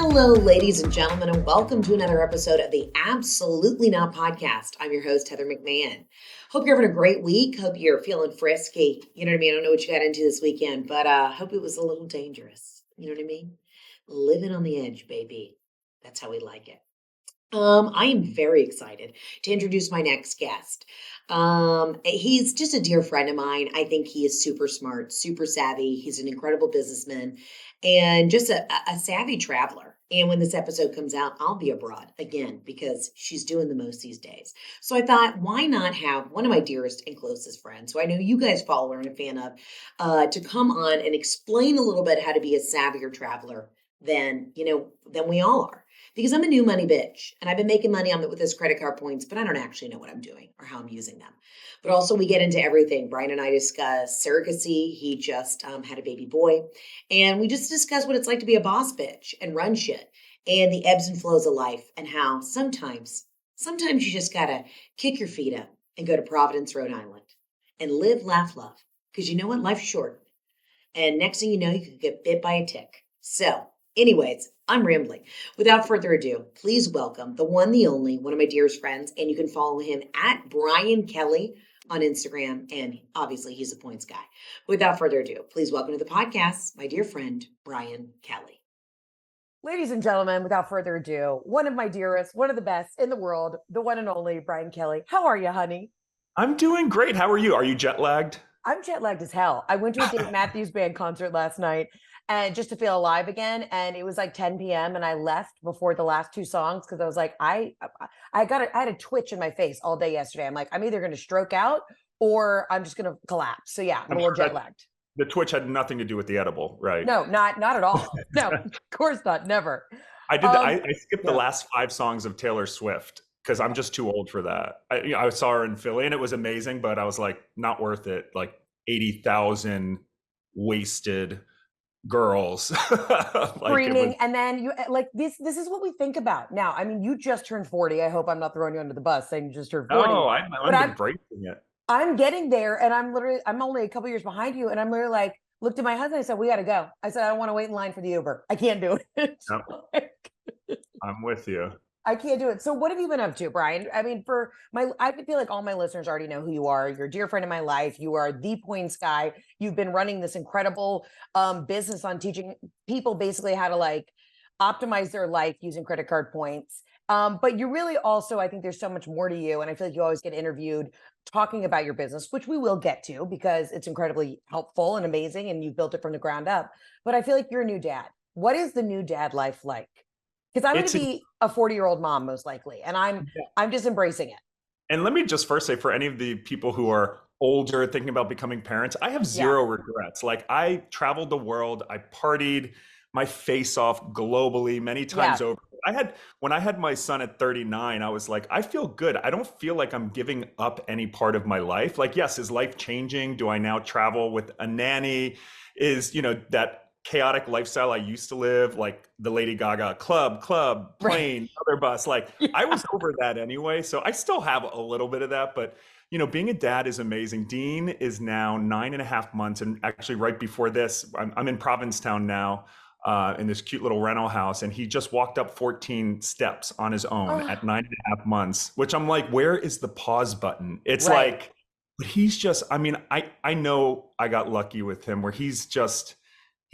Hello, ladies and gentlemen, and welcome to another episode of the Absolutely Not podcast. I'm your host, Heather McMahan. Hope you're having a great week. Hope you're feeling frisky. You know what I mean? I don't know what you got into this weekend, but hope it was a little dangerous. You know what I mean? Living on the edge, baby. That's how we like it. I am very excited to introduce my next guest. He's just a dear friend of mine. I think he is super smart, super savvy. He's an incredible businessman and just a savvy traveler. And when this episode comes out, I'll be abroad again because she's doing the most these days. So I thought, why not have one of my dearest and closest friends, who I know you guys follow and are a fan of, to come on and explain a little bit how to be a savvier traveler than we all are. Because I'm a new money bitch and I've been making money with this credit card points, but I don't actually know what I'm doing or how I'm using them. But also we get into everything. Brian and I discuss surrogacy. He just had a baby boy. And we just discuss what it's like to be a boss bitch and run shit and the ebbs and flows of life and how sometimes you just got to kick your feet up and go to Providence, Rhode Island and live, laugh, love. Because you know what? Life's short. And next thing you know, you could get bit by a tick. So anyways, I'm rambling. Without further ado, please welcome the one, the only, one of my dearest friends, and you can follow him at Brian Kelly on Instagram, and obviously he's a points guy. Without further ado, please welcome to the podcast, my dear friend, Brian Kelly. Ladies and gentlemen, without further ado, one of my dearest, one of the best in the world, the one and only Brian Kelly. How are you, honey? I'm doing great. How are you? Are you jet lagged? I'm jet lagged as hell. I went to a Dave Matthews Band concert last night and just to feel alive again. And it was like 10 p.m. and I left before the last two songs because I was like, I had a twitch in my face all day yesterday. I'm like, I'm either going to stroke out or I'm just going to collapse. So yeah, I'm a little jet lagged. The twitch had nothing to do with the edible, right? No, not at all. No, of course not. Never. I did. I skipped the last 5 songs of Taylor Swift because I'm just too old for that. I saw her in Philly and it was amazing, but I was like, not worth it. Like 80,000 wasted girls screaming, and then you like this is what we think about now. I mean, you just turned 40. I hope I'm not throwing you under the bus saying you just turned 40. Oh, I'm embracing it. I'm getting there, and I'm only a couple years behind you, and I'm literally like, looked at my husband, I said, we gotta go. I said, I don't want to wait in line for the Uber. I can't do it. No. I'm with you. I can't do it. So what have you been up to, Brian? I mean, I feel like all my listeners already know who you are. You're a dear friend of my life. You are the points guy. You've been running this incredible business on teaching people basically how to like optimize their life using credit card points. But you really also, I think there's so much more to you. And I feel like you always get interviewed talking about your business, which we will get to because it's incredibly helpful and amazing. And you've built it from the ground up. But I feel like you're a new dad. What is the new dad life like? Because I'm going to be a 40-year-old mom, most likely, and I'm just embracing it. And let me just first say, for any of the people who are older thinking about becoming parents, I have zero regrets. Like, I traveled the world, I partied my face off globally many times over. When I had my son at 39, I was like, I feel good. I don't feel like I'm giving up any part of my life. Like, yes, is life changing? Do I now travel with a nanny? Is, that chaotic lifestyle I used to live, like the Lady Gaga club, plane, other bus, like I was over that anyway. So I still have a little bit of that, but being a dad is amazing. Dean is now 9.5 months. And actually right before this, I'm in Provincetown now, in this cute little rental house. And he just walked up 14 steps on his own at 9.5 months, which I'm like, where is the pause button? It's like, but he's just, I know I got lucky with him where he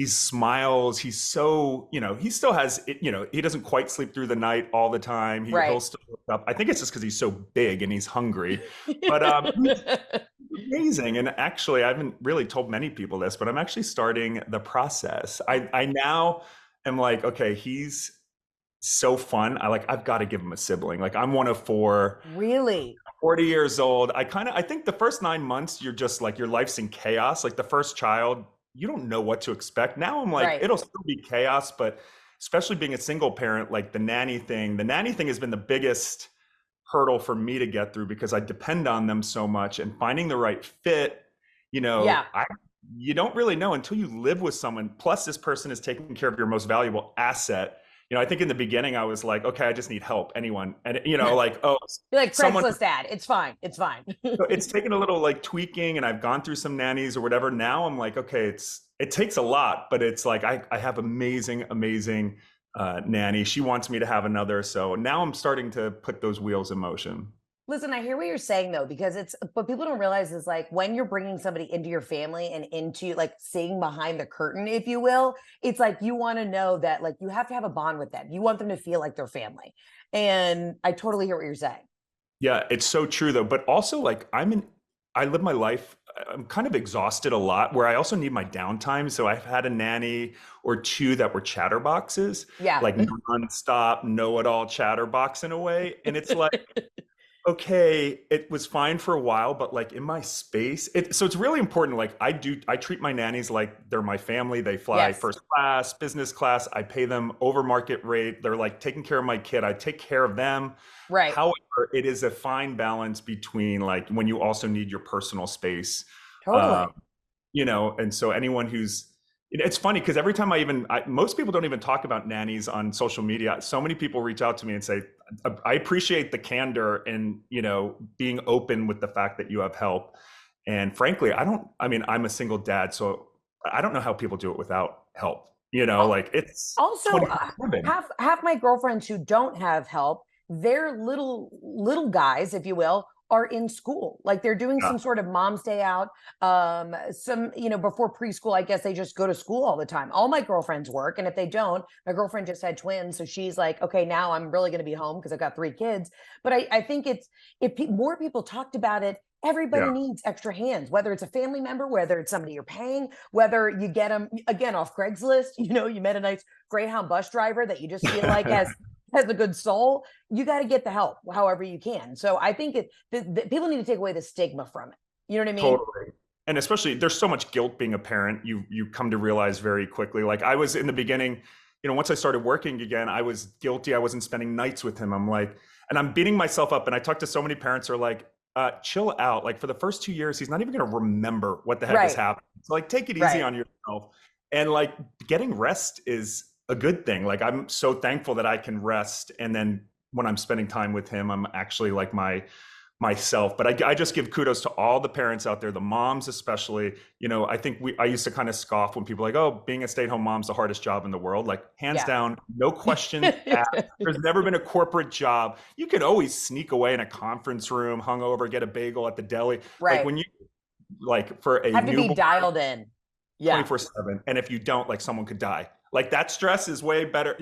smiles. He's so, he still has, he doesn't quite sleep through the night all the time. He'll still wake up. I think it's just because he's so big and he's hungry, but he's amazing. And actually, I haven't really told many people this, but I'm actually starting the process. I now am like, okay, he's so fun. I've got to give him a sibling. Like, I'm one of 4. Really? 40 years old. I think the first 9 months, you're just like, your life's in chaos. Like the first child, you don't know what to expect. Now I'm like, it'll still be chaos, but especially being a single parent, like the nanny thing has been the biggest hurdle for me to get through because I depend on them so much, and finding the right fit, you don't really know until you live with someone. Plus this person is taking care of your most valuable asset. I think in the beginning I was like, okay, I just need help. Anyone. And, like, oh, you're like Craigslist ad. It's fine. It's fine. So it's taken a little like tweaking, and I've gone through some nannies or whatever. Now I'm like, okay, it takes a lot, but it's like, I have amazing nanny. She wants me to have another. So now I'm starting to put those wheels in motion. Listen, I hear what you're saying though, because what people don't realize is like when you're bringing somebody into your family and into like seeing behind the curtain, if you will, it's like you want to know that like you have to have a bond with them. You want them to feel like they're family. And I totally hear what you're saying. Yeah, it's so true though. But also like I live my life, I'm kind of exhausted a lot where I also need my downtime. So I've had a nanny or two that were chatterboxes, Yeah. like nonstop, know-it-all chatterbox in a way. And it's like, okay, it was fine for a while, but like in my space, so it's really important. Like I treat my nannies like they're my family. They fly Yes. first class, business class. I pay them over market rate. They're like taking care of my kid. I take care of them. Right. However, it is a fine balance between like when you also need your personal space. Totally. And so anyone it's funny because every time most people don't even talk about nannies on social media. So many people reach out to me and say, I appreciate the candor and, being open with the fact that you have help. And frankly, I'm a single dad, so I don't know how people do it without help. Like it's also half my girlfriends who don't have help, they're little guys, if you will, are in school. Like they're doing some sort of mom's day out. Before preschool, I guess they just go to school all the time. All my girlfriends work. And if they don't, my girlfriend just had twins. So she's like, okay, now I'm really going to be home because I've got 3 kids. But I think more people talked about it, everybody needs extra hands, whether it's a family member, whether it's somebody you're paying, whether you get them again off Craigslist, you met a nice Greyhound bus driver that you just feel like has a good soul. You got to get the help however you can. So I think people need to take away the stigma from it. You know what I mean? Totally. And especially there's so much guilt being a parent. You come to realize very quickly. Like I was in the beginning, once I started working again, I was guilty. I wasn't spending nights with him. I'm like, and I'm beating myself up. And I talk to so many parents who are like, chill out. Like for the first 2 years, he's not even going to remember what the heck is happening. So like, take it easy on yourself. And like getting rest is a good thing. Like I'm so thankful that I can rest. And then when I'm spending time with him, I'm actually like myself. But I just give kudos to all the parents out there, the moms especially. I think I used to kind of scoff when people are like, oh, being a stay-at-home mom's the hardest job in the world. Like hands down, no question asked. There's never been a corporate job. You could always sneak away in a conference room, hungover, get a bagel at the deli. Right. Like when you for a have to be dialed in. 24/7. And if you don't, like someone could die. Like that stress is way better,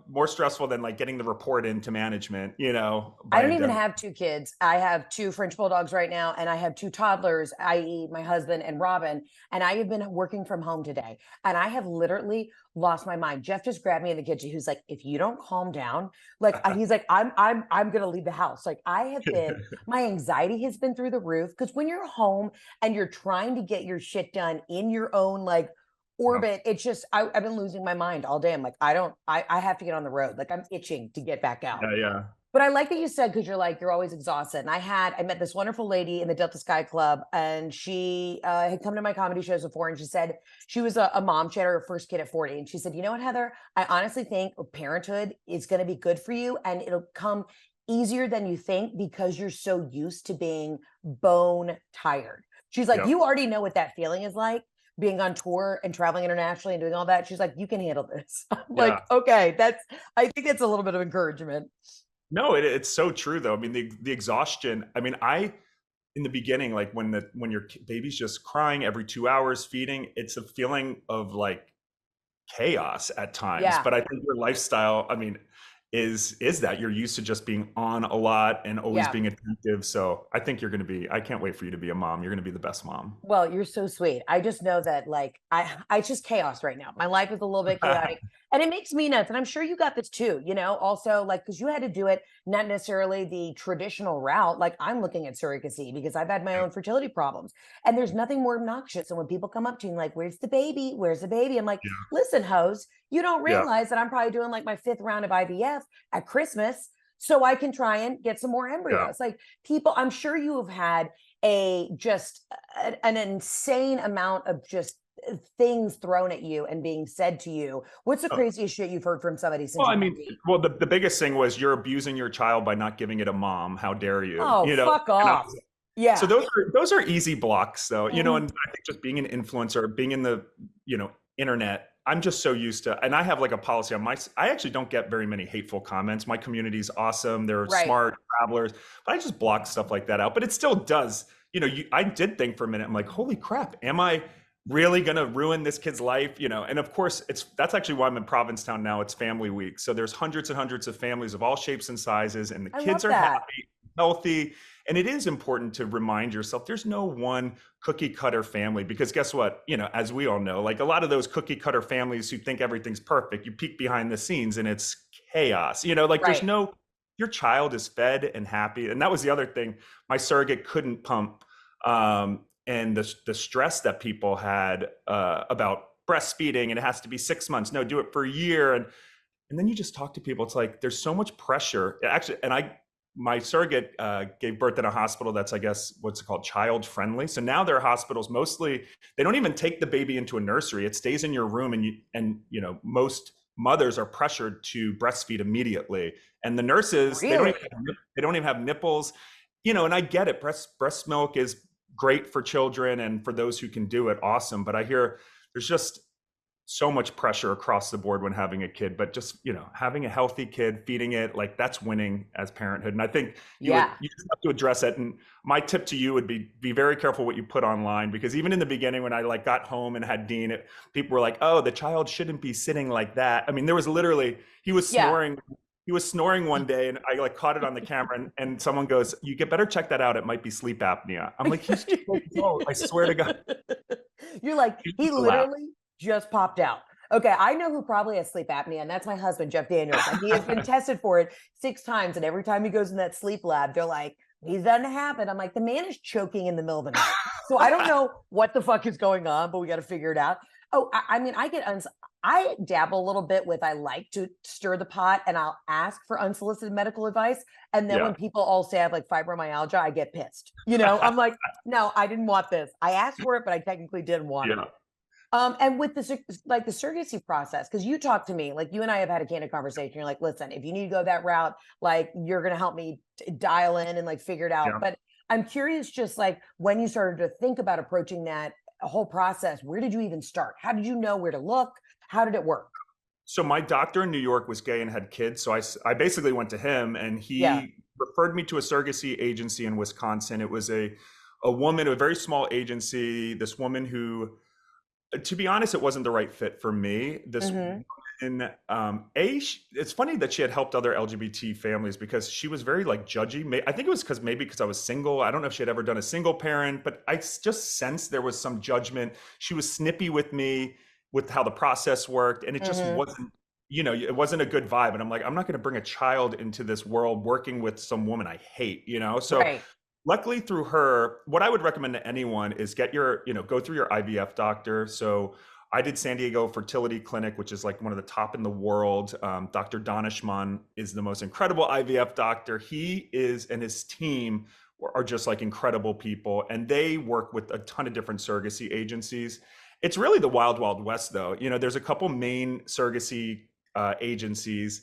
more stressful than like getting the report into management, I don't even have 2 kids. I have 2 French bulldogs right now, and I have 2 toddlers, i.e. my husband and Robin. And I have been working from home today, and I have literally lost my mind. Jeff just grabbed me in the kitchen. He's like, if you don't calm down, like he's like, I'm going to leave the house. Like my anxiety has been through the roof because when you're home and you're trying to get your shit done in your own like orbit, it's just I've been losing my mind all day. I'm like, I have to get on the road. Like I'm itching to get back out. Yeah. But I like that you said, because you're always exhausted. And I met this wonderful lady in the Delta Sky Club, and she had come to my comedy shows before, and she said she was a mom. She had her first kid at 40. And she said, you know what, Heather, I honestly think parenthood is going to be good for you, and it'll come easier than you think because you're so used to being bone tired. She's like, you already know what that feeling is like, being on tour and traveling internationally and doing all that. She's like, you can handle this. I'm like, okay, I think it's a little bit of encouragement. No, it's so true though. I mean, the exhaustion, in the beginning, like when your baby's just crying every 2 hours feeding, it's a feeling of like chaos at times. Yeah. But I think your lifestyle, is that you're used to just being on a lot and always being attentive. So I think I can't wait for you to be a mom. You're going to be the best mom. Well, you're so sweet. I just know that like, it's just chaos right now. My life is a little bit chaotic and it makes me nuts. And I'm sure you got this too, also like, cause you had to do it, not necessarily the traditional route. Like I'm looking at surrogacy because I've had my own fertility problems, and there's nothing more obnoxious than when people come up to you and like, where's the baby? Where's the baby? I'm like, listen, hoes, you don't realize that I'm probably doing like my 5th round of IVF at Christmas so I can try and get some more embryos. Like people, I'm sure you have had an insane amount of just things thrown at you and being said to you. What's the craziest shit you've heard from somebody since? Well, the biggest thing was you're abusing your child by not giving it a mom. How dare you? Oh, fuck off. Yeah. So those are easy blocks though, and I think just being an influencer, being in the, internet, I'm just so used to, and I have like a policy on I actually don't get very many hateful comments. My community's awesome. They're Right. smart travelers, but I just block stuff like that out. But it still does, I did think for a minute, I'm like, holy crap, am I really going to ruin this kid's life? And of course that's actually why I'm in Provincetown now. It's family week. So there's hundreds and hundreds of families of all shapes and sizes, and the I kids love are that. happy, healthy. And it is important to remind yourself there's no one cookie cutter family, because guess what? As we all know, like a lot of those cookie cutter families who think everything's perfect, you peek behind the scenes and it's chaos. Like there's Right. no, your child is fed and happy. And that was the other thing my surrogate couldn't pump. And the stress that people had about breastfeeding, and it has to be 6 months. No, do it for a year. And then you just talk to people. It's like there's so much pressure. Actually, my surrogate gave birth in a hospital that's, I guess, what's it called, child friendly. So now there are hospitals, mostly they don't even take the baby into a nursery. It stays in your room, and most mothers are pressured to breastfeed immediately. And the nurses, Really? they don't even have nipples. And I get it. Breast milk is great for children, and for those who can do it, awesome. But I hear there's just so much pressure across the board when having a kid. But just having a healthy kid, feeding it, like that's winning as parenthood. And I think you just have to address it. And my tip to you would be very careful what you put online, because even in the beginning when I like got home and had Dean, people were like, oh, the child shouldn't be sitting like that. I mean, there was literally, he was snoring. He was snoring one day, and I like caught it on the camera, and someone goes, you better check that out. It might be sleep apnea. I'm like, he's 2 years old. I swear to God. You're like, he literally just popped out. Okay, I know who probably has sleep apnea, and that's my husband, Jeff Daniels. And he has been tested for it 6 times, and every time he goes in that sleep lab, they're like, he's doesn't happen. I'm like, the man is choking in the middle of the night. So I don't know what the fuck is going on, but we got to figure it out. Oh, I mean, I dabble a little bit with, I like to stir the pot, and I'll ask for unsolicited medical advice. And then when people all say I have like fibromyalgia, I get pissed. I'm like, no, I didn't want this. I asked for it, but I technically didn't want it. And with the surrogacy process, because you talked to me, like you and I have had a candid conversation. You're like, listen, if you need to go that route, like you're going to help me dial in and like figure it out. But I'm curious, just like when you started to think about approaching that whole process, where did you even start? How did you know where to look? How did it work? So my doctor in New York was gay and had kids. So I basically went to him, and he referred me to a surrogacy agency in Wisconsin. It was a woman, a very small agency, this woman who, to be honest, it wasn't the right fit for me. This woman, it's funny that she had helped other LGBT families, because she was very like judgy. I think it was because I was single. I don't know if she had ever done a single parent, but I just sensed there was some judgment. She was snippy with me, with how the process worked, and it just wasn't, it wasn't a good vibe. And I'm like, I'm not going to bring a child into this world working with some woman I hate, so luckily through her, what I would recommend to anyone is go through your IVF doctor. So I did San Diego Fertility Clinic, which is like one of the top in the world. Dr. Danishman is the most incredible IVF doctor. He is, and his team are just like incredible people, and they work with a ton of different surrogacy agencies. It's really the wild, wild west, though. There's a couple main surrogacy agencies.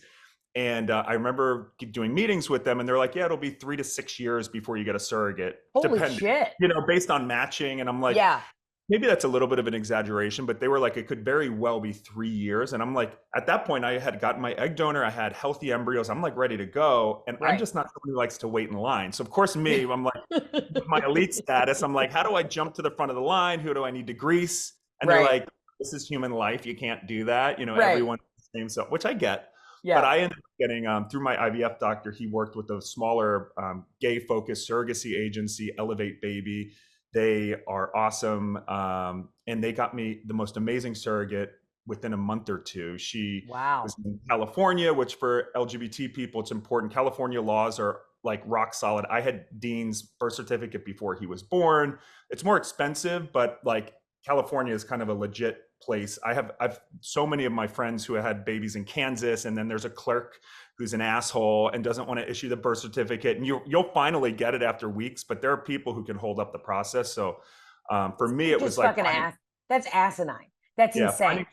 And I remember doing meetings with them, and they're like, yeah, it'll be 3 to 6 years before you get a surrogate. Holy shit. Based on matching. And I'm like, maybe that's a little bit of an exaggeration, but they were like, it could very well be 3 years. And I'm like, at that point, I had gotten my egg donor. I had healthy embryos. I'm like ready to go. And I'm just not someone who likes to wait in line. So of course, I'm like, with my elite status, I'm like, how do I jump to the front of the line? Who do I need to grease? And they're like, this is human life. You can't do that. Everyone's the same stuff, which I get. But I ended up getting, through my IVF doctor, he worked with a smaller gay-focused surrogacy agency, Elevate Baby. They are awesome. And they got me the most amazing surrogate within a month or two. She was in California, which for LGBT people, it's important. California laws are like rock solid. I had Dean's birth certificate before he was born. It's more expensive, but like California is kind of a legit place. I've so many of my friends who had babies in Kansas, and then there's a clerk who's an asshole and doesn't want to issue the birth certificate, and you'll finally get it after weeks, but there are people who can hold up the process. So for me, it was like that's asinine. That's insane.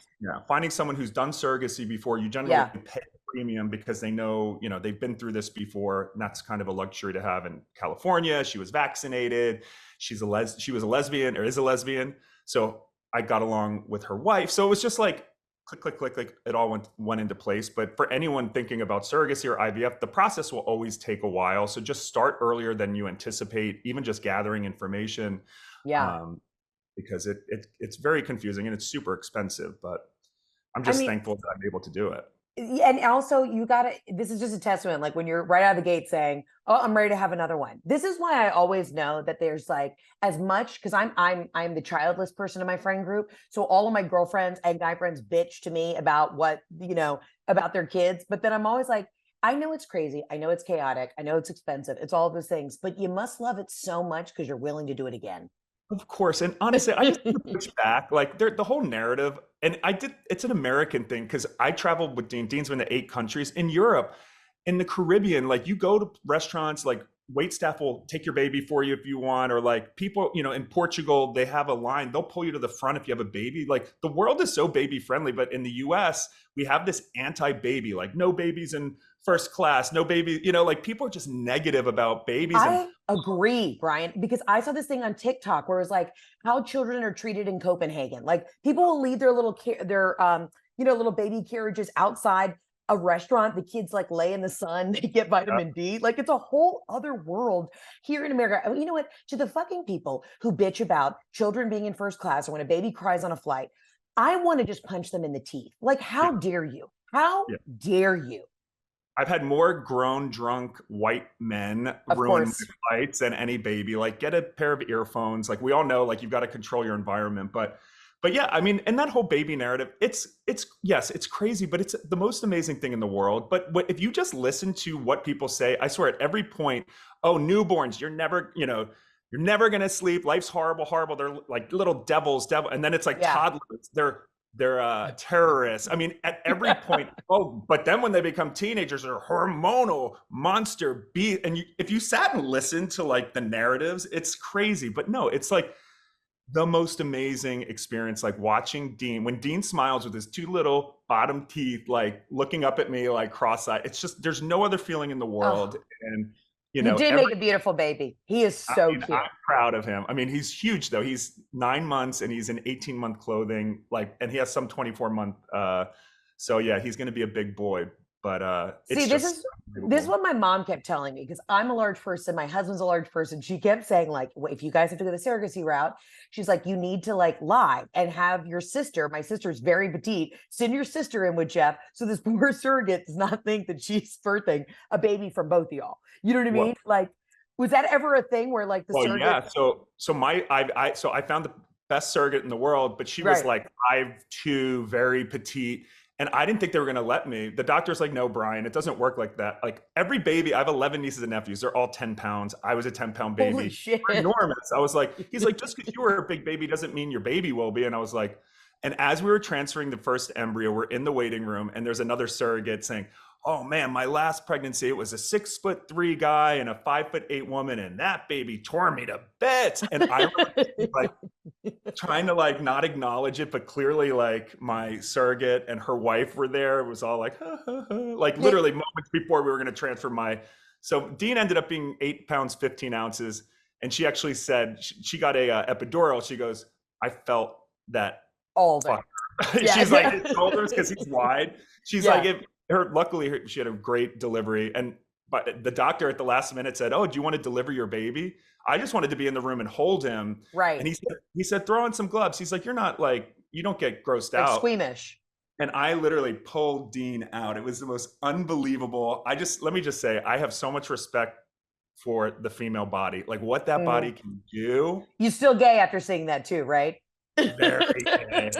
Finding someone who's done surrogacy before, you generally pay a premium because they know, they've been through this before, and that's kind of a luxury to have in California. She was vaccinated. She was a lesbian, or is a lesbian. So I got along with her wife. So it was just like click, click, click, click. It all went into place. But for anyone thinking about surrogacy or IVF, the process will always take a while. So just start earlier than you anticipate, even just gathering information. Yeah. Because it's very confusing and it's super expensive. But I'm I just mean, thankful that I'm able to do it. and also you gotta, this is just a testament, like when you're right out of the gate saying, oh, I'm ready to have another one. This is why I always know that there's like as much, because I'm the childless person in my friend group. So all of my girlfriends and guy friends bitch to me about what, about their kids. But then I'm always like, I know it's crazy. I know it's chaotic. I know it's expensive. It's all those things, but you must love it so much because you're willing to do it again. Of course. And honestly, I just want to push back. Like the whole narrative, and it's an American thing because I traveled with Dean. Dean's been to 8 countries. In Europe, in the Caribbean, like you go to restaurants, like wait staff will take your baby for you if you want, or like people, in Portugal, they have a line, they'll pull you to the front if you have a baby. Like the world is so baby friendly, but in the US, we have this anti-baby, like no babies in first class, no baby, like people are just negative about babies. I agree, Brian, because I saw this thing on TikTok where it was like how children are treated in Copenhagen. Like people will leave their little little baby carriages outside a restaurant. The kids like lay in the sun, they get vitamin D. Like it's a whole other world here in America. And you know what? To the fucking people who bitch about children being in first class or when a baby cries on a flight, I want to just punch them in the teeth. Like, how dare you? How dare you? I've had more grown, drunk white men ruin my flights than any baby. Like, get a pair of earphones. Like, we all know, like, you've got to control your environment. But yeah, I mean, and that whole baby narrative, it's yes, it's crazy, but it's the most amazing thing in the world. But if you just listen to what people say, I swear at every point, oh, newborns, you're never gonna sleep. Life's horrible, horrible. They're like little devils, and then it's like toddlers. They're terrorists. I mean, at every point. Oh, but then when they become teenagers, they're hormonal monster beast. And if you sat and listened to like the narratives, it's crazy. But no, it's like the most amazing experience. Like watching Dean, when Dean smiles with his 2 little bottom teeth, like looking up at me like cross-eyed. It's just there's no other feeling in the world. And you did make a beautiful baby. He is so cute. I'm proud of him. I mean, he's huge though. He's 9 months and he's in 18-month clothing, and he has some 24-month. So yeah, he's going to be a big boy. But see, this is what my mom kept telling me, because I'm a large person. My husband's a large person. She kept saying, like, if you guys have to go the surrogacy route, she's like, you need to like lie and have your sister. My sister's very petite. Send your sister in with Jeff, so this poor surrogate does not think that she's birthing a baby from both of y'all. You know what I mean? Like, was that ever a thing where like the surrogate? Yeah. So I found the best surrogate in the world, but she was like 5'2", very petite. And I didn't think they were going to let me. The doctor's like, no, Brian, it doesn't work like that. Like every baby, I have 11 nieces and nephews. They're all 10 pounds. I was a 10-pound baby. Holy shit. We're enormous. I was like, he's like, just because you were a big baby doesn't mean your baby will be. And I was like, and as we were transferring the first embryo, we're in the waiting room and there's another surrogate saying, oh man, my last pregnancy, it was a 6'3" guy and a 5'8" woman, and that baby tore me to bits. And I was like trying to like not acknowledge it, but clearly like my surrogate and her wife were there. It was all like, ha, ha, ha. Like literally moments before we were going to transfer so Dean ended up being 8 pounds, 15 ounces. And she actually said she got a epidural. She goes, I felt that. All day. She's like, his shoulders, because he's wide. She's like, luckily she had a great delivery, but the doctor at the last minute said, oh, do you want to deliver your baby? I just wanted to be in the room and hold him. Right. And he said, throw on some gloves. He's like, you're not like, you don't get grossed out. Squeamish. And I literally pulled Dean out. It was the most unbelievable. Let me just say, I have so much respect for the female body, like what that body can do. You still gay after seeing that too, right? Very gay.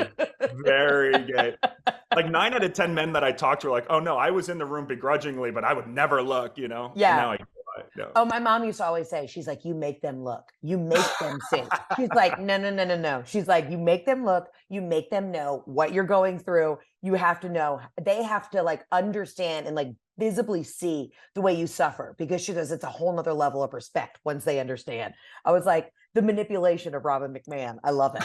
Very gay. Like 9 out of 10 men that I talked to were like, oh no, I was in the room begrudgingly, but I would never look, Yeah. Now Oh, my mom used to always say, she's like, you make them look, you make them see. She's like, no. She's like, you make them look, you make them know what you're going through. You have to know, they have to like understand and like visibly see the way you suffer, because she goes, it's a whole nother level of respect once they understand. I was like, the manipulation of Robin McMahon. I love it.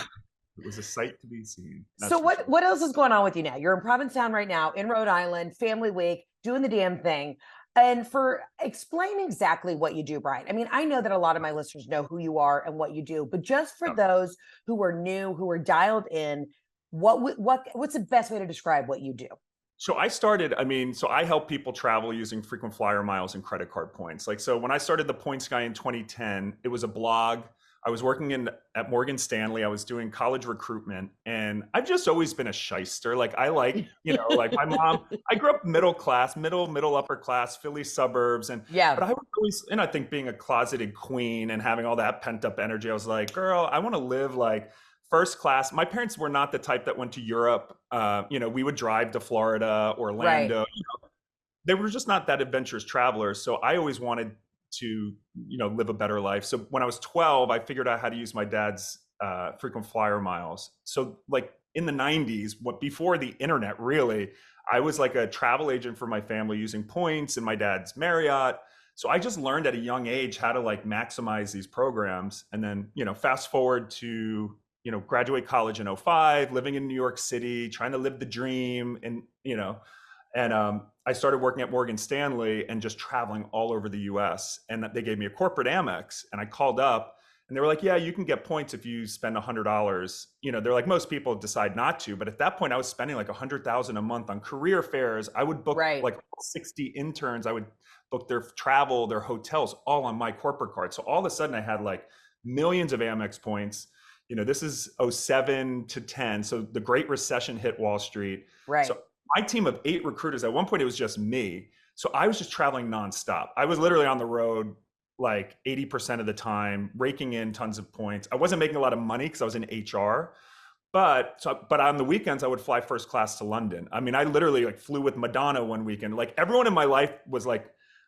It was a sight to be seen. So what else is going on with you now? You're in Provincetown right now, in Rhode Island, family week, doing the damn thing. And explain exactly what you do, Brian. I mean, I know that a lot of my listeners know who you are and what you do, but just for those who are new, who are dialed in, what's the best way to describe what you do? So I help people travel using frequent flyer miles and credit card points. Like, so when I started the Points Guy in 2010, it was a blog. I was working at Morgan Stanley. I was doing college recruitment, and I've just always been a shyster. Like, like my mom, I grew up middle class, middle upper class, Philly suburbs. But I was always, and I think being a closeted queen and having all that pent up energy, I was like, girl, I want to live like first class. My parents were not the type that went to Europe. We would drive to Florida, Orlando. They were just not that adventurous travelers. So I always wanted to, live a better life. So when I was 12, I figured out how to use my dad's frequent flyer miles. So like in the 90s, before the internet really, I was like a travel agent for my family using points in my dad's Marriott. So I just learned at a young age how to like maximize these programs. And then, fast forward to graduate college in '05, living in New York City, trying to live the dream. And I started working at Morgan Stanley and just traveling all over the US. And they gave me a corporate Amex, and I called up and they were like, yeah, you can get points if you spend $100. They're like, most people decide not to. But at that point I was spending like $100,000 a month on career fairs. I would book like 60 interns. I would book their travel, their hotels, all on my corporate card. So all of a sudden I had like millions of Amex points. This is '07 to 10. So the Great Recession hit Wall Street. So my team of 8 recruiters, at one point it was just me. So I was just traveling nonstop. I was literally on the road like 80% of the time, raking in tons of points. I wasn't making a lot of money because I was in HR. But on the weekends, I would fly first class to London. I mean, I literally like flew with Madonna one weekend. Like everyone in my life was like,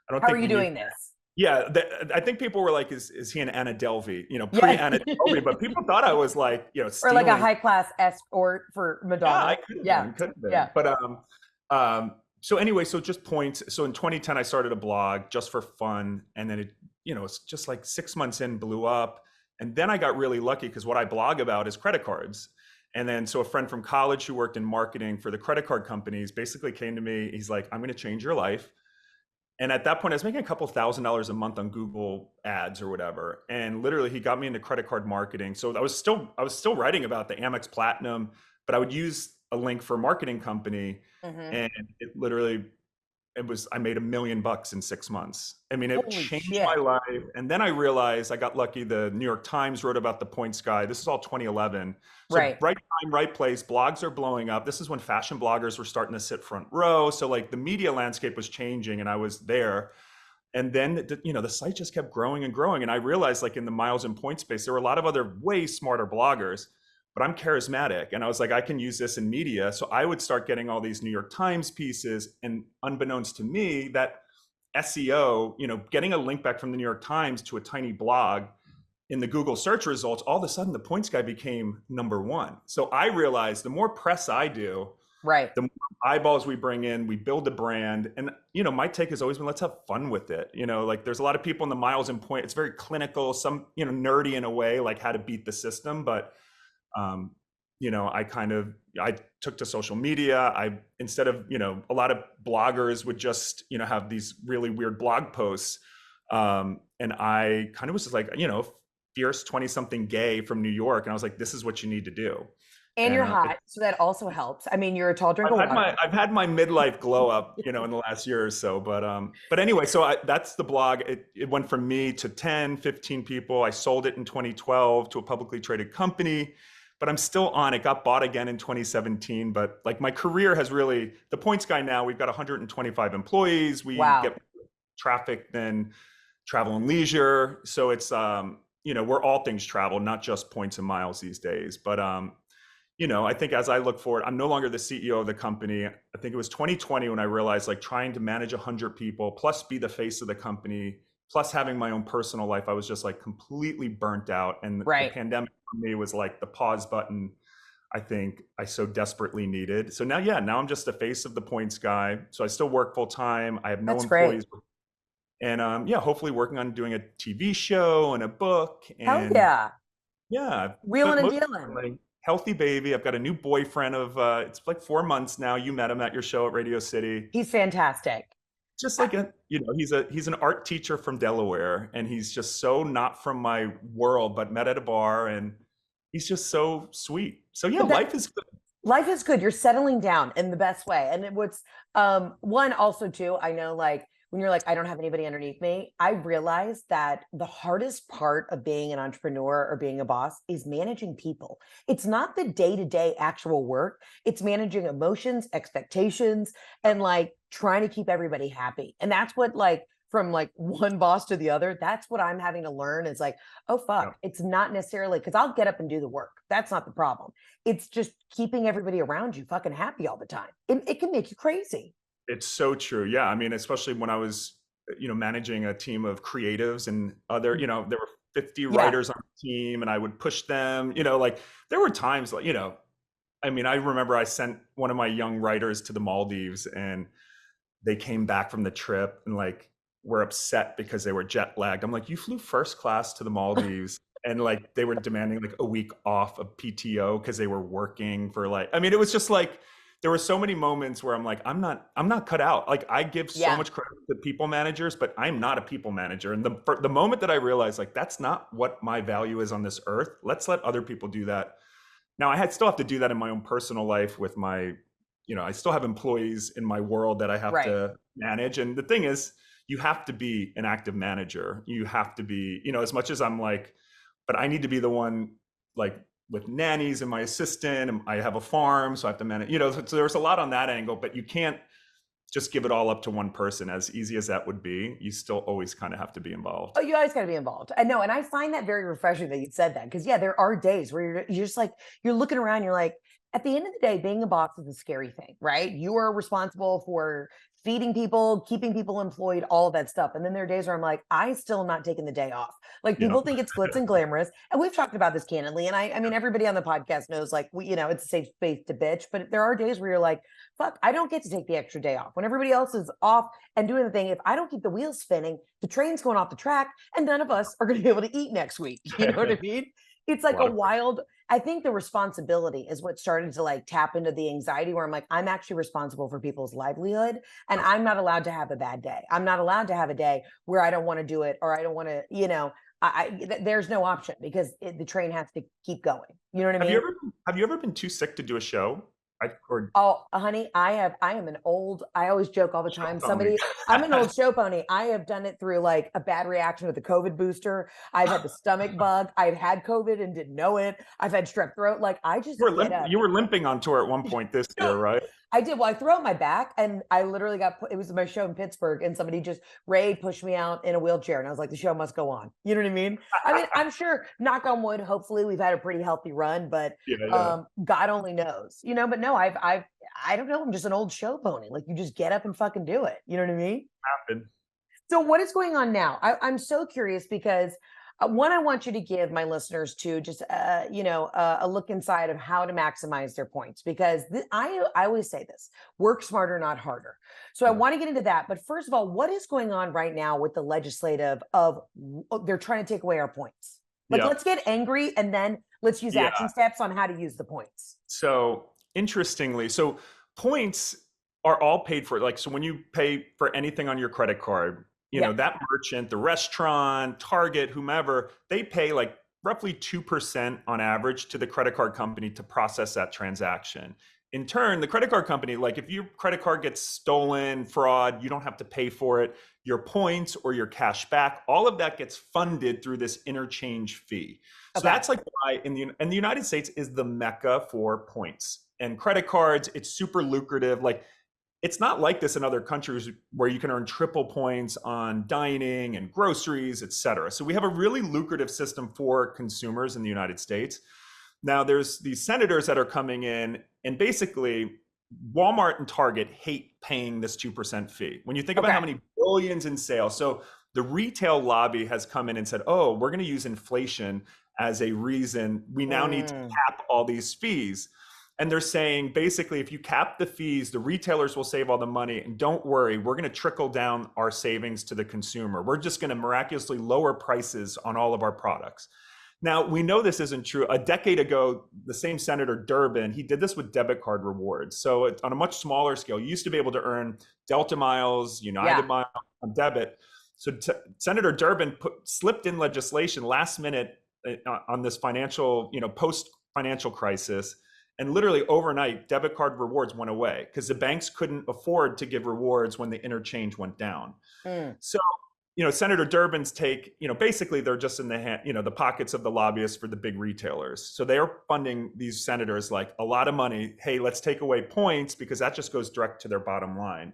How are you doing this? Yeah, I think people were like, "Is he an Anna Delvey?" Pre-Anna Delvey, but people thought I was like, or like a high class escort for Madonna. Yeah, I could have been. But so anyway, so just points. So in 2010, I started a blog just for fun, and then it's just like 6 months in, blew up, and then I got really lucky because what I blog about is credit cards. And then so a friend from college who worked in marketing for the credit card companies basically came to me. He's like, "I'm going to change your life." And at that point, I was making a couple $1,000s a month on Google ads or whatever. And literally he got me into credit card marketing. So I was still writing about the Amex Platinum, but I would use a link for a marketing company. And I made $1 million in 6 months. I mean, it changed my life. And then I realized I got lucky. The New York Times wrote about the Points Guy. This is all 2011. So right time, right place. Blogs are blowing up. This is when fashion bloggers were starting to sit front row. So like the media landscape was changing, and I was there. And then the site just kept growing and growing. And I realized like in the miles and points space, there were a lot of other way smarter bloggers. But I'm charismatic, and I was like, I can use this in media. So I would start getting all these New York Times pieces, and unbeknownst to me, that SEO, getting a link back from the New York Times to a tiny blog in the Google search results, all of a sudden the Points Guy became #1. So I realized the more press I do, the more eyeballs we bring in, we build a brand. And, my take has always been, let's have fun with it. Like there's a lot of people in the miles and point, it's very clinical, some, nerdy in a way, like how to beat the system. But I took to social media. Instead of, a lot of bloggers would just, have these really weird blog posts. And I kind of was just like, fierce 20-something gay from New York. And I was like, this is what you need to do. And you're hot, so that also helps. I mean, you're a tall drink of water. I've had my midlife glow up, in the last year or so. But anyway, so that's the blog. It went from me to 10, 15 people. I sold it in 2012 to a publicly traded company. But I'm still on it. Got bought again in 2017. But like my career has really, the Points Guy now, we've got 125 employees. We get traffic than Travel and Leisure. So it's, we're all things travel, not just points and miles these days. But, I think as I look forward, I'm no longer the CEO of the company. I think it was 2020 when I realized like trying to manage 100 people, plus be the face of the company, plus having my own personal life, I was just like completely burnt out. And the pandemic for me was like the pause button I think I so desperately needed. So now I'm just the face of the Points Guy. So I still work full time. I have no employees. And hopefully working on doing a TV show and a book. And wheeling and dealing. Healthy baby. I've got a new boyfriend of it's like 4 months now. You met him at your show at Radio City. He's fantastic. just like he's an art teacher from Delaware, and he's just so not from my world, but met at a bar, and he's just so sweet. So yeah, But that, life is good. life is good. You're settling down in the best way. And what's one also too, I know like when you're like, I don't have anybody underneath me, I realized that the hardest part of being an entrepreneur or being a boss is managing people. It's not the day-to-day actual work. It's managing emotions, expectations, and like trying to keep everybody happy. And that's what like from like one boss to the other, that's what I'm having to learn is like, oh fuck, it's not necessarily because I'll get up and do the work. That's not the problem. It's just keeping everybody around you fucking happy all the time. It can make you crazy. It's so true. Yeah. I mean, especially when I was, managing a team of creatives and other, there were 50 Yeah. writers on the team, and I would push them, like there were times like, I mean, I remember I sent one of my young writers to the Maldives, and they came back from the trip and like were upset because they were jet lagged. I'm like, you flew first class to the Maldives, and like they were demanding like a week off of PTO because they were working for like, I mean, it was just like there were so many moments where I'm like, I'm not cut out. Like I give so Yeah. much credit to people managers, but I'm not a people manager. And the moment that I realized like that's not what my value is on this earth, let's let other people do that. Now still have to do that in my own personal life with my, I still have employees in my world that I have Right. to manage. And the thing is, you have to be an active manager. You have to be, as much as I'm like, but I need to be the one like with nannies and my assistant, and I have a farm, so I have to manage, so there's a lot on that angle, but you can't just give it all up to one person. As easy as that would be, you still always kind of have to be involved. Oh, you always got to be involved. I know. And I find that very refreshing that you said that. Because, yeah, there are days where you're just like, you're looking around, you're like, at the end of the day, being a boss is a scary thing, right? You are responsible for feeding people, keeping people employed, all of that stuff. And then there are days where I'm like, I still am not taking the day off. Like Yeah. people think it's glitz and glamorous. And we've talked about this candidly. And I mean, everybody on the podcast knows like, it's a safe space to bitch. But there are days where you're like, fuck, I don't get to take the extra day off. When everybody else is off and doing the thing, if I don't keep the wheels spinning, the train's going off the track and none of us are going to be able to eat next week. You know what I mean? It's like a wild, I think the responsibility is what started to like tap into the anxiety where I'm like, I'm actually responsible for people's livelihood and I'm not allowed to have a bad day. I'm not allowed to have a day where I don't want to do it or I don't want to, there's no option because the train has to keep going. You know what I mean? Have you ever been too sick to do a show? Oh, honey, I am an old, I always joke all the time. I'm an old show pony. I have done it through like a bad reaction with the COVID booster. I've had the stomach bug. I've had COVID and didn't know it. I've had strep throat. Like I just you were limping on tour at one point this year, right? I did. Well, I threw out my back and I literally it was my show in Pittsburgh and somebody Ray pushed me out in a wheelchair and I was like, the show must go on. You know what I mean? I mean, I'm sure, knock on wood, hopefully we've had a pretty healthy run, but God only knows, but no, I don't know. I'm just an old show pony. Like you just get up and fucking do it. You know what I mean? Happened. So what is going on now? I'm so curious because one, I want you to give my listeners to just, a look inside of how to maximize their points because I always say this, work smarter, not harder. So I want to get into that. But first of all, what is going on right now with the legislative they're trying to take away our points? Like, let's get angry and then let's use action steps on how to use the points. So interestingly, points are all paid for. Like, so when you pay for anything on your credit card, that merchant, the restaurant, Target, whomever, they pay like roughly 2% on average to the credit card company to process that transaction. In turn, the credit card company, like if your credit card gets stolen, fraud, you don't have to pay for it. Your points or your cash back, all of that gets funded through this interchange fee. So that's like why in the United States is the mecca for points and credit cards. It's super lucrative. Like it's not like this in other countries where you can earn triple points on dining and groceries, et cetera. So we have a really lucrative system for consumers in the United States. Now there's these senators that are coming in and basically Walmart and Target hate paying this 2% fee. When you think about how many billions in sales. So the retail lobby has come in and said, oh, we're going to use inflation as a reason. We now need to cap all these fees. And they're saying, basically, if you cap the fees, the retailers will save all the money. And don't worry, we're going to trickle down our savings to the consumer. We're just going to miraculously lower prices on all of our products. Now, we know this isn't true. A decade ago, the same Senator Durbin, he did this with debit card rewards. So it's on a much smaller scale. You used to be able to earn Delta miles, United Yeah. miles on debit. So Senator Durbin slipped in legislation last minute on this financial, post-financial crisis. And literally overnight, debit card rewards went away because the banks couldn't afford to give rewards when the interchange went down. So Senator Durbin's take, basically they're just in the hand, the pockets of the lobbyists for the big retailers. So they are funding these senators like a lot of money. Hey, let's take away points because that just goes direct to their bottom line.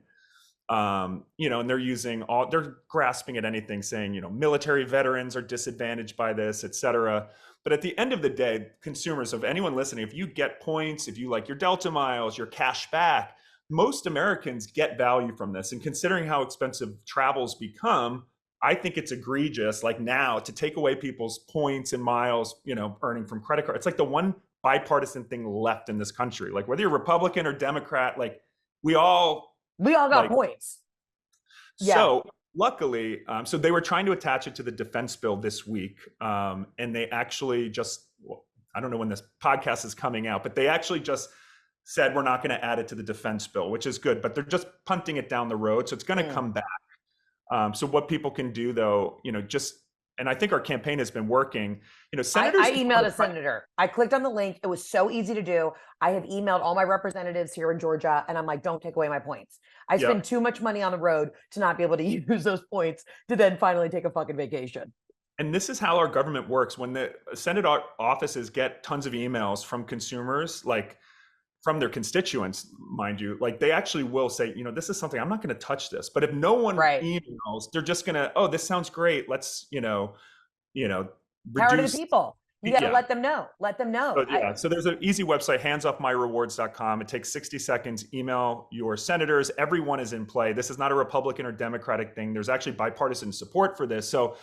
And they're grasping at anything saying, military veterans are disadvantaged by this, et cetera. But at the end of the day, consumers, of anyone listening, if you get points, if you like your Delta miles, your cash back, most Americans get value from this. And considering how expensive travel's become, I think it's egregious, like now, to take away people's points and miles, earning from credit card. It's like the one bipartisan thing left in this country. Like whether you're Republican or Democrat, like we all got points. Yeah. So luckily, so they were trying to attach it to the defense bill this week. And they actually I don't know when this podcast is coming out, but they actually just said we're not going to add it to the defense bill, which is good, but they're just punting it down the road. So it's going to come back. So what people can do though, and I think our campaign has been working, senators. I emailed a senator. I clicked on the link. It was so easy to do. I have emailed all my representatives here in Georgia and I'm like, don't take away my points. I spend too much money on the road to not be able to use those points to then finally take a fucking vacation. And this is how our government works. When the Senate offices get tons of emails from consumers, like from their constituents, mind you, like they actually will say, this is something I'm not going to touch this. But if no one emails, they're just going to, oh, this sounds great. Let's, power to the people. You got to let them know. Let them know. So there's an easy website, handsoffmyrewards.com. It takes 60 seconds. Email your senators. Everyone is in play. This is not a Republican or Democratic thing. There's actually bipartisan support for this. So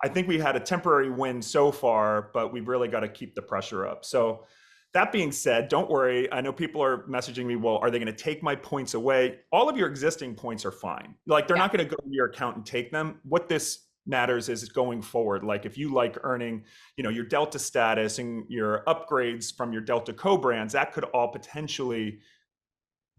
I think we had a temporary win so far, but we've really got to keep the pressure up. So that being said, don't worry. I know people are messaging me, well, are they going to take my points away? All of your existing points are fine. Like they're not going to go to your account and take them. What this matters is going forward. Like if you like earning, your Delta status and your upgrades from your Delta co-brands, that could all potentially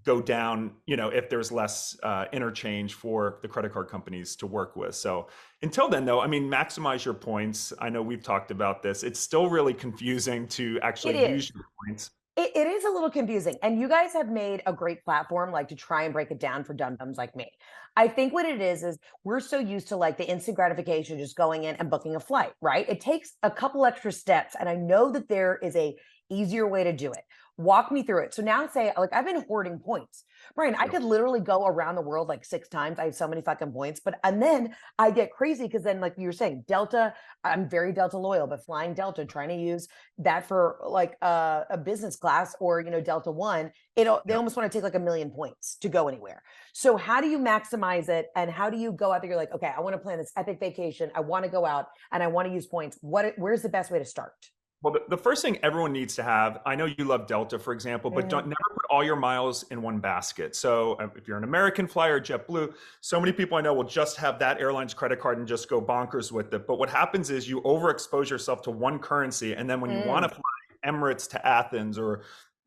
go down, if there's less interchange for the credit card companies to work with. So until then, though, maximize your points. I know we've talked about this. It's still really confusing to actually use your points. It is a little confusing. And you guys have made a great platform, like to try and break it down for dum-dums like me. I think what it is we're so used to like the instant gratification, just going in and booking a flight, right? It takes a couple extra steps. And I know that there is a easier way to do it. Walk me through it. So now say, like, I've been hoarding points. Brian, I could literally go around the world like 6 times. I have so many fucking points, and then I get crazy because then, like you were saying, Delta, I'm very Delta loyal, but flying Delta, trying to use that for like a business class or, Delta One, they almost want to take like 1 million points to go anywhere. So how do you maximize it? And how do you go out there? You're like, okay, I want to plan this epic vacation. I want to go out and I want to use points. Where's the best way to start? Well, the first thing everyone needs to have, I know you love Delta, for example, but don't never put all your miles in one basket. So if you're an American flyer, JetBlue, so many people I know will just have that airline's credit card and just go bonkers with it. But what happens is you overexpose yourself to one currency. And then when you want to fly Emirates to Athens, or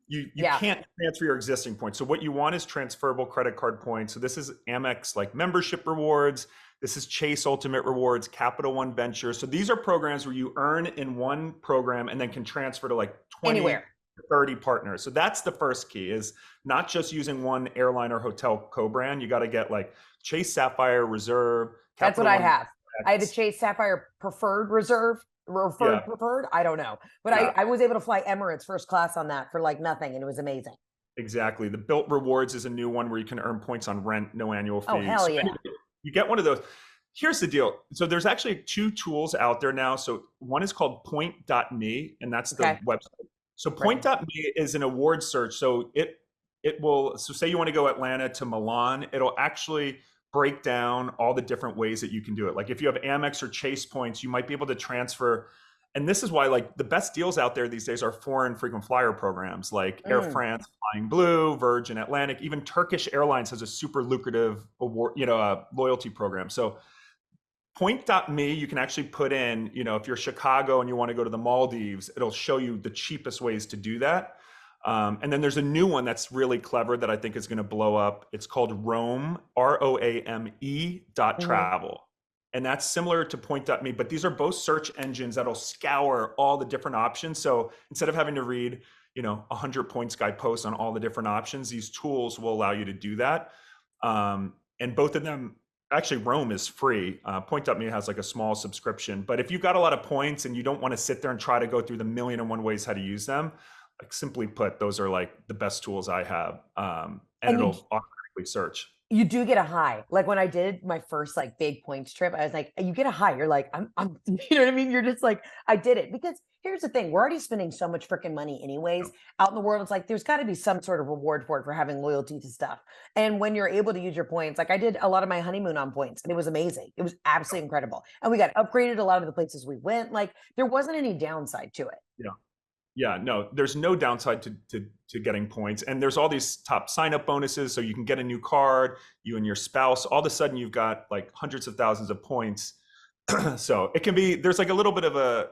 you can't transfer your existing points. So what you want is transferable credit card points. So this is Amex like membership rewards. This is Chase Ultimate Rewards, Capital One Ventures. So these are programs where you earn in one program and then can transfer to like 20, anywhere. 30 partners. So that's the first key, is not just using one airline or hotel co-brand. You got to get like Chase Sapphire Reserve. That's what I have. I had the Chase Sapphire Preferred Reserve. Preferred? I don't know. But I was able to fly Emirates first class on that for like nothing. And it was amazing. Exactly. The Built Rewards is a new one where you can earn points on rent, no annual fees. Oh, hell yeah. So you get one of those. Here's the deal. So there's actually 2 tools out there now. So one is called point.me, and that's the website. So point.me is an award search. So it will, so say you want to go Atlanta to Milan, it'll actually break down all the different ways that you can do it. Like if you have Amex or Chase points, you might be able to transfer. And this is why like the best deals out there these days are foreign frequent flyer programs like Air France, Flying Blue, Virgin Atlantic, even Turkish Airlines has a super lucrative award, loyalty program. So Point.me, you can actually put in, if you're Chicago and you want to go to the Maldives, it'll show you the cheapest ways to do that. And then there's a new one that's really clever that I think is going to blow up. It's called Roam, ROAME .travel. And that's similar to Point.me, but these are both search engines that'll scour all the different options. So instead of having to read, 100 Points Guide posts on all the different options, these tools will allow you to do that. And both of them, actually Roam is free. Point.me has like a small subscription, but if you've got a lot of points and you don't want to sit there and try to go through the 1,000,001 ways how to use them, like simply put, those are like the best tools I have. And it'll automatically search. You do get a high. Like when I did my first like big points trip, I was like, you get a high. You're like, I'm, you know what I mean? You're just like, I did it. Because here's the thing, we're already spending so much freaking money anyways out in the world. It's like, there's got to be some sort of reward for it, for having loyalty to stuff. And when you're able to use your points, like I did a lot of my honeymoon on points and it was amazing. It was absolutely incredible. And we got upgraded a lot of the places we went. Like there wasn't any downside to it. Yeah. Yeah, no, there's no downside to getting points. And there's all these top sign up bonuses. So you can get a new card, you and your spouse, all of a sudden you've got like hundreds of thousands of points. So it can be, there's like a little bit of a,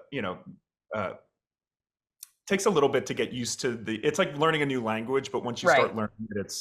takes a little bit to get used to it's like learning a new language, but once you start learning it,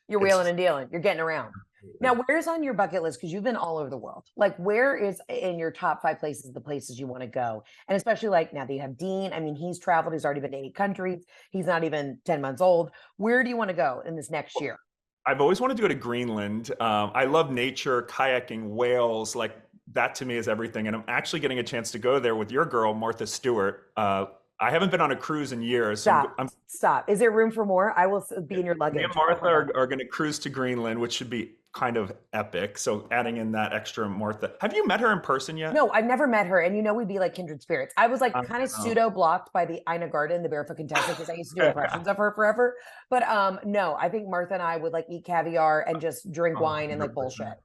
you're wheeling and dealing, you're getting around. Now, where's on your bucket list? Because you've been all over the world. Like, where is in your top 5 places, the places you want to go? And especially like now that you have Dean, I mean, he's traveled, he's already been to 8 countries. He's not even 10 months old. Where do you want to go in this next year? I've always wanted to go to Greenland. I love nature, kayaking, whales, like that to me is everything. And I'm actually getting a chance to go there with your girl, Martha Stewart. I haven't been on a cruise in years. Stop. Is there room for more? I will be in your luggage. Me and Martha are going to cruise to Greenland, which should be kind of epic. So adding in that extra Martha. Have you met her in person yet? No, I've never met her. And we'd be like kindred spirits. I was like kind of pseudo blocked by the Ina Garten, the barefoot contestant, because I used to do impressions of her forever. But no, I think Martha and I would like eat caviar and just drink wine and like bullshit.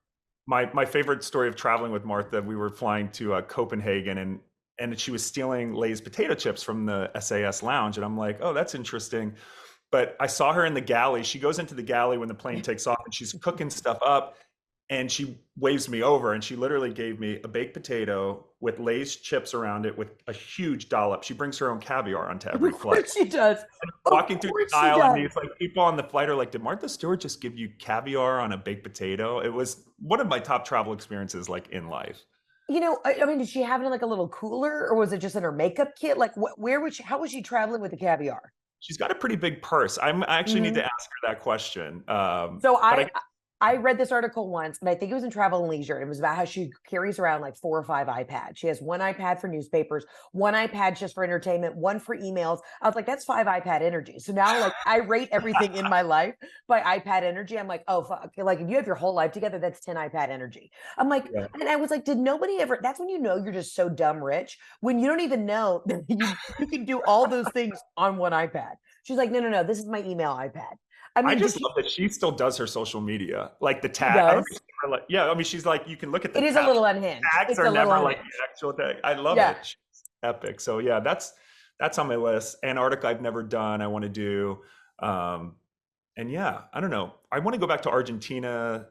My favorite story of traveling with Martha, we were flying to Copenhagen and she was stealing Lay's potato chips from the SAS lounge. And I'm like, oh, that's interesting. But I saw her in the galley. She goes into the galley when the plane takes off and she's cooking stuff up and she waves me over and she literally gave me a baked potato with Lay's chips around it with a huge dollop. She brings her own caviar onto every flight. Of course she does. Walking through the aisle and these like people on the flight are like, did Martha Stewart just give you caviar on a baked potato? It was one of my top travel experiences like in life. I mean, did she have it in like a little cooler or was it just in her makeup kit? Like how was she traveling with the caviar? She's got a pretty big purse. I actually need to ask her that question. I read this article once, and I think it was in Travel and Leisure. It was about how she carries around like 4 or 5 iPads. She has 1 iPad for newspapers, 1 iPad just for entertainment, 1 for emails. I was like, that's 5 iPad energy. So now like I rate everything in my life by iPad energy. I'm like, oh, fuck. Like if you have your whole life together, that's 10 iPad energy. I'm like, and I was like, did nobody ever, that's when you know you're just so dumb rich, when you don't even know that you can do all those things on 1 iPad. She's like, no, this is my email iPad. I just love that she still does her social media, like the tag. I mean, she's like, you can look at the. It is a little unhinged. Tags are never like the actual tag. I love it. She's epic. So yeah, that's on my list. Antarctica, I've never done. I want to do, and yeah, I don't know. I want to go back to Argentina.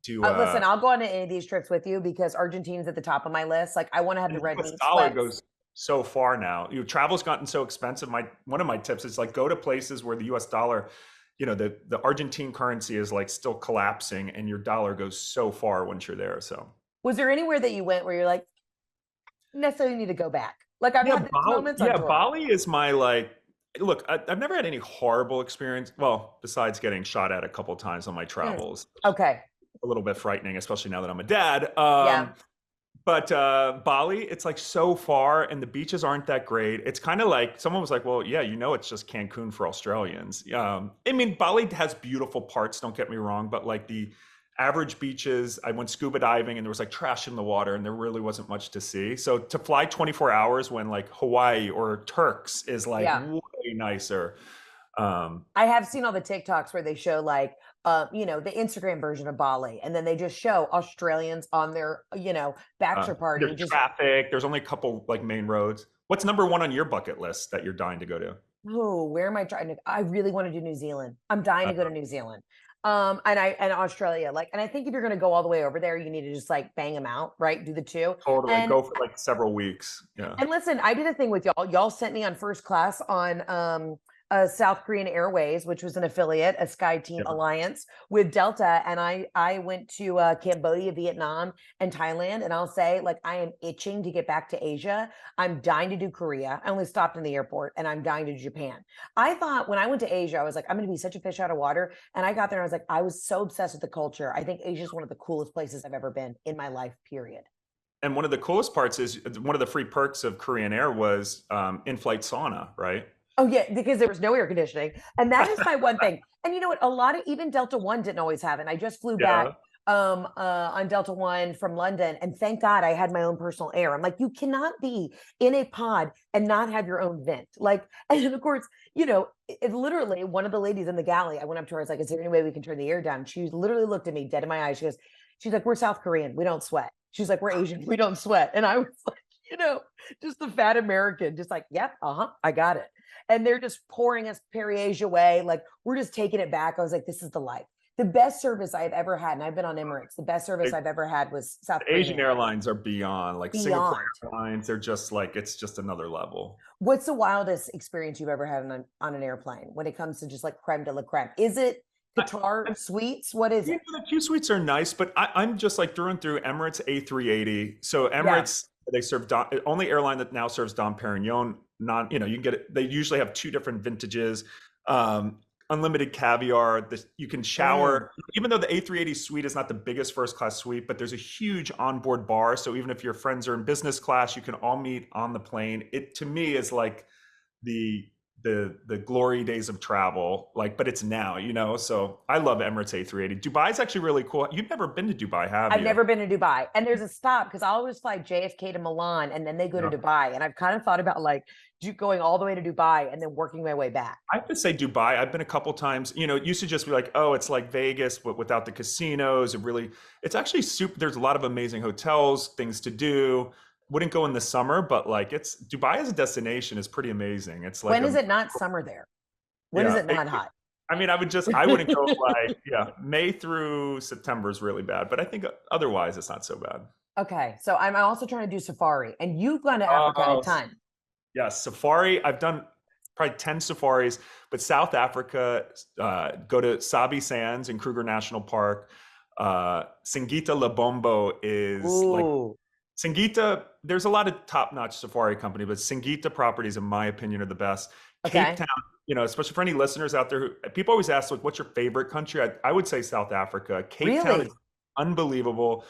Listen, I'll go on to any of these trips with you because Argentina's at the top of my list. Like, I want to have the red meat. The dollar goes so far now. Travel's gotten so expensive. One of my tips is like go to places where the U.S. dollar. The Argentine currency is like still collapsing and your dollar goes so far once you're there. So was there anywhere that you went where you're like, necessarily need to go back? Like I've had moments. Yeah, Bali is my look, I've never had any horrible experience. Well, besides getting shot at a couple of times on my travels. Okay. A little bit frightening, especially now that I'm a dad. But Bali, it's like so far and the beaches aren't that great. It's kind of like someone was like, well, yeah, it's just Cancun for Australians. I mean, Bali has beautiful parts, don't get me wrong, but like the average beaches, I went scuba diving and there was like trash in the water and there really wasn't much to see. So to fly 24 hours when like Hawaii or Turks is like way nicer. I have seen all the TikToks where they show like, the Instagram version of Bali, and then they just show Australians on their, bachelor party. There's traffic. There's only a couple like main roads. What's number 1 on your bucket list that you're dying to go to? Oh, where am I trying to? I really want to do New Zealand. I'm dying Uh, to go to New Zealand. And Australia. Like, and I think if you're gonna go all the way over there, you need to just like bang them out, right? Do the two. Totally. And Go for like several weeks. Yeah. and listen, I did a thing with y'all. Y'all sent me on first class on South Korean Airways, which was an affiliate, a Sky Team Yeah. Alliance with Delta, and I went to Cambodia, Vietnam, and Thailand. And I'll say, like, I am itching to get back to Asia. I'm dying to do Korea. I only stopped in the airport, and I'm dying to do Japan. I thought when I went to Asia, I was like, I'm going to be such a fish out of water. And I got there, and I was like, I was so obsessed with the culture. I think Asia is one of the coolest places I've ever been in my life. Period. And one of the coolest parts is one of the free perks of Korean Air was in-flight sauna, right? Oh yeah, because there was no air conditioning. And that is my one thing. And you know what? A lot of even Delta One didn't always have it. I just flew back Yeah. on Delta One from London, and thank God I had my own personal air. I'm like, you cannot be in a pod and not have your own vent. Like, and of course, you know, it literally one of the ladies in the galley, I went up to her, I was like, is there any way we can turn the air down? She literally looked at me dead in my eyes. She's like, we're South Korean, we don't sweat. She's like, we're Asian, we don't sweat. And I was like, you know, just the fat American, just like, yep, I got it. And they're just pouring us Perrier away. Like, we're just taking it back. I was like, this is the life. The best service I've ever had, and I've been on Emirates, the best service I've ever had was South The Asian Korean. airlines are beyond, like Beyond. Singapore Airlines. They're just like, it's just another level. What's the wildest experience you've ever had on an airplane when it comes to just like creme de la creme? Is it Qatar suites? What is it? The Q suites are nice, but I'm just like through and through Emirates A380. So Yeah. Emirates, they serve only airline that now serves Dom Perignon. Non, you know, you can get it. They usually have two different vintages. Unlimited caviar. You can shower, even though the A380 suite is not the biggest first class suite, but there's a huge onboard bar. So even if your friends are in business class, you can all meet on the plane. It to me is like the glory days of travel, like, but it's now, you know. So I love Emirates A380. Dubai is actually really cool. You've never been to Dubai, have you? I've never been to Dubai. And there's a stop because I always fly JFK to Milan and then they go to Dubai. And I've kind of thought about like going all the way to Dubai and then working my way back. I have to say Dubai, I've been a couple times. You know, it used to just be like, oh, it's like Vegas, but without the casinos. It's actually super. There's a lot of amazing hotels, things to do. Wouldn't go in the summer, but like Dubai as a destination is pretty amazing. It's like when is it not summer there? When is it not hot? I mean, I wouldn't go like, May through September is really bad, but I think otherwise it's not so bad. Okay. So I'm also trying to do safari and you've gone to Africa a ton. Yes, safari. I've done probably 10 safaris, but South Africa, go to Sabi Sands in Kruger National Park. Singita Lebombo is like Singita. There's a lot of top-notch safari company, but Singita properties, in my opinion, are the best. Okay. Cape Town, you know, especially for any listeners out there people always ask, like, what's your favorite country? I would say South Africa. Cape Town is unbelievable.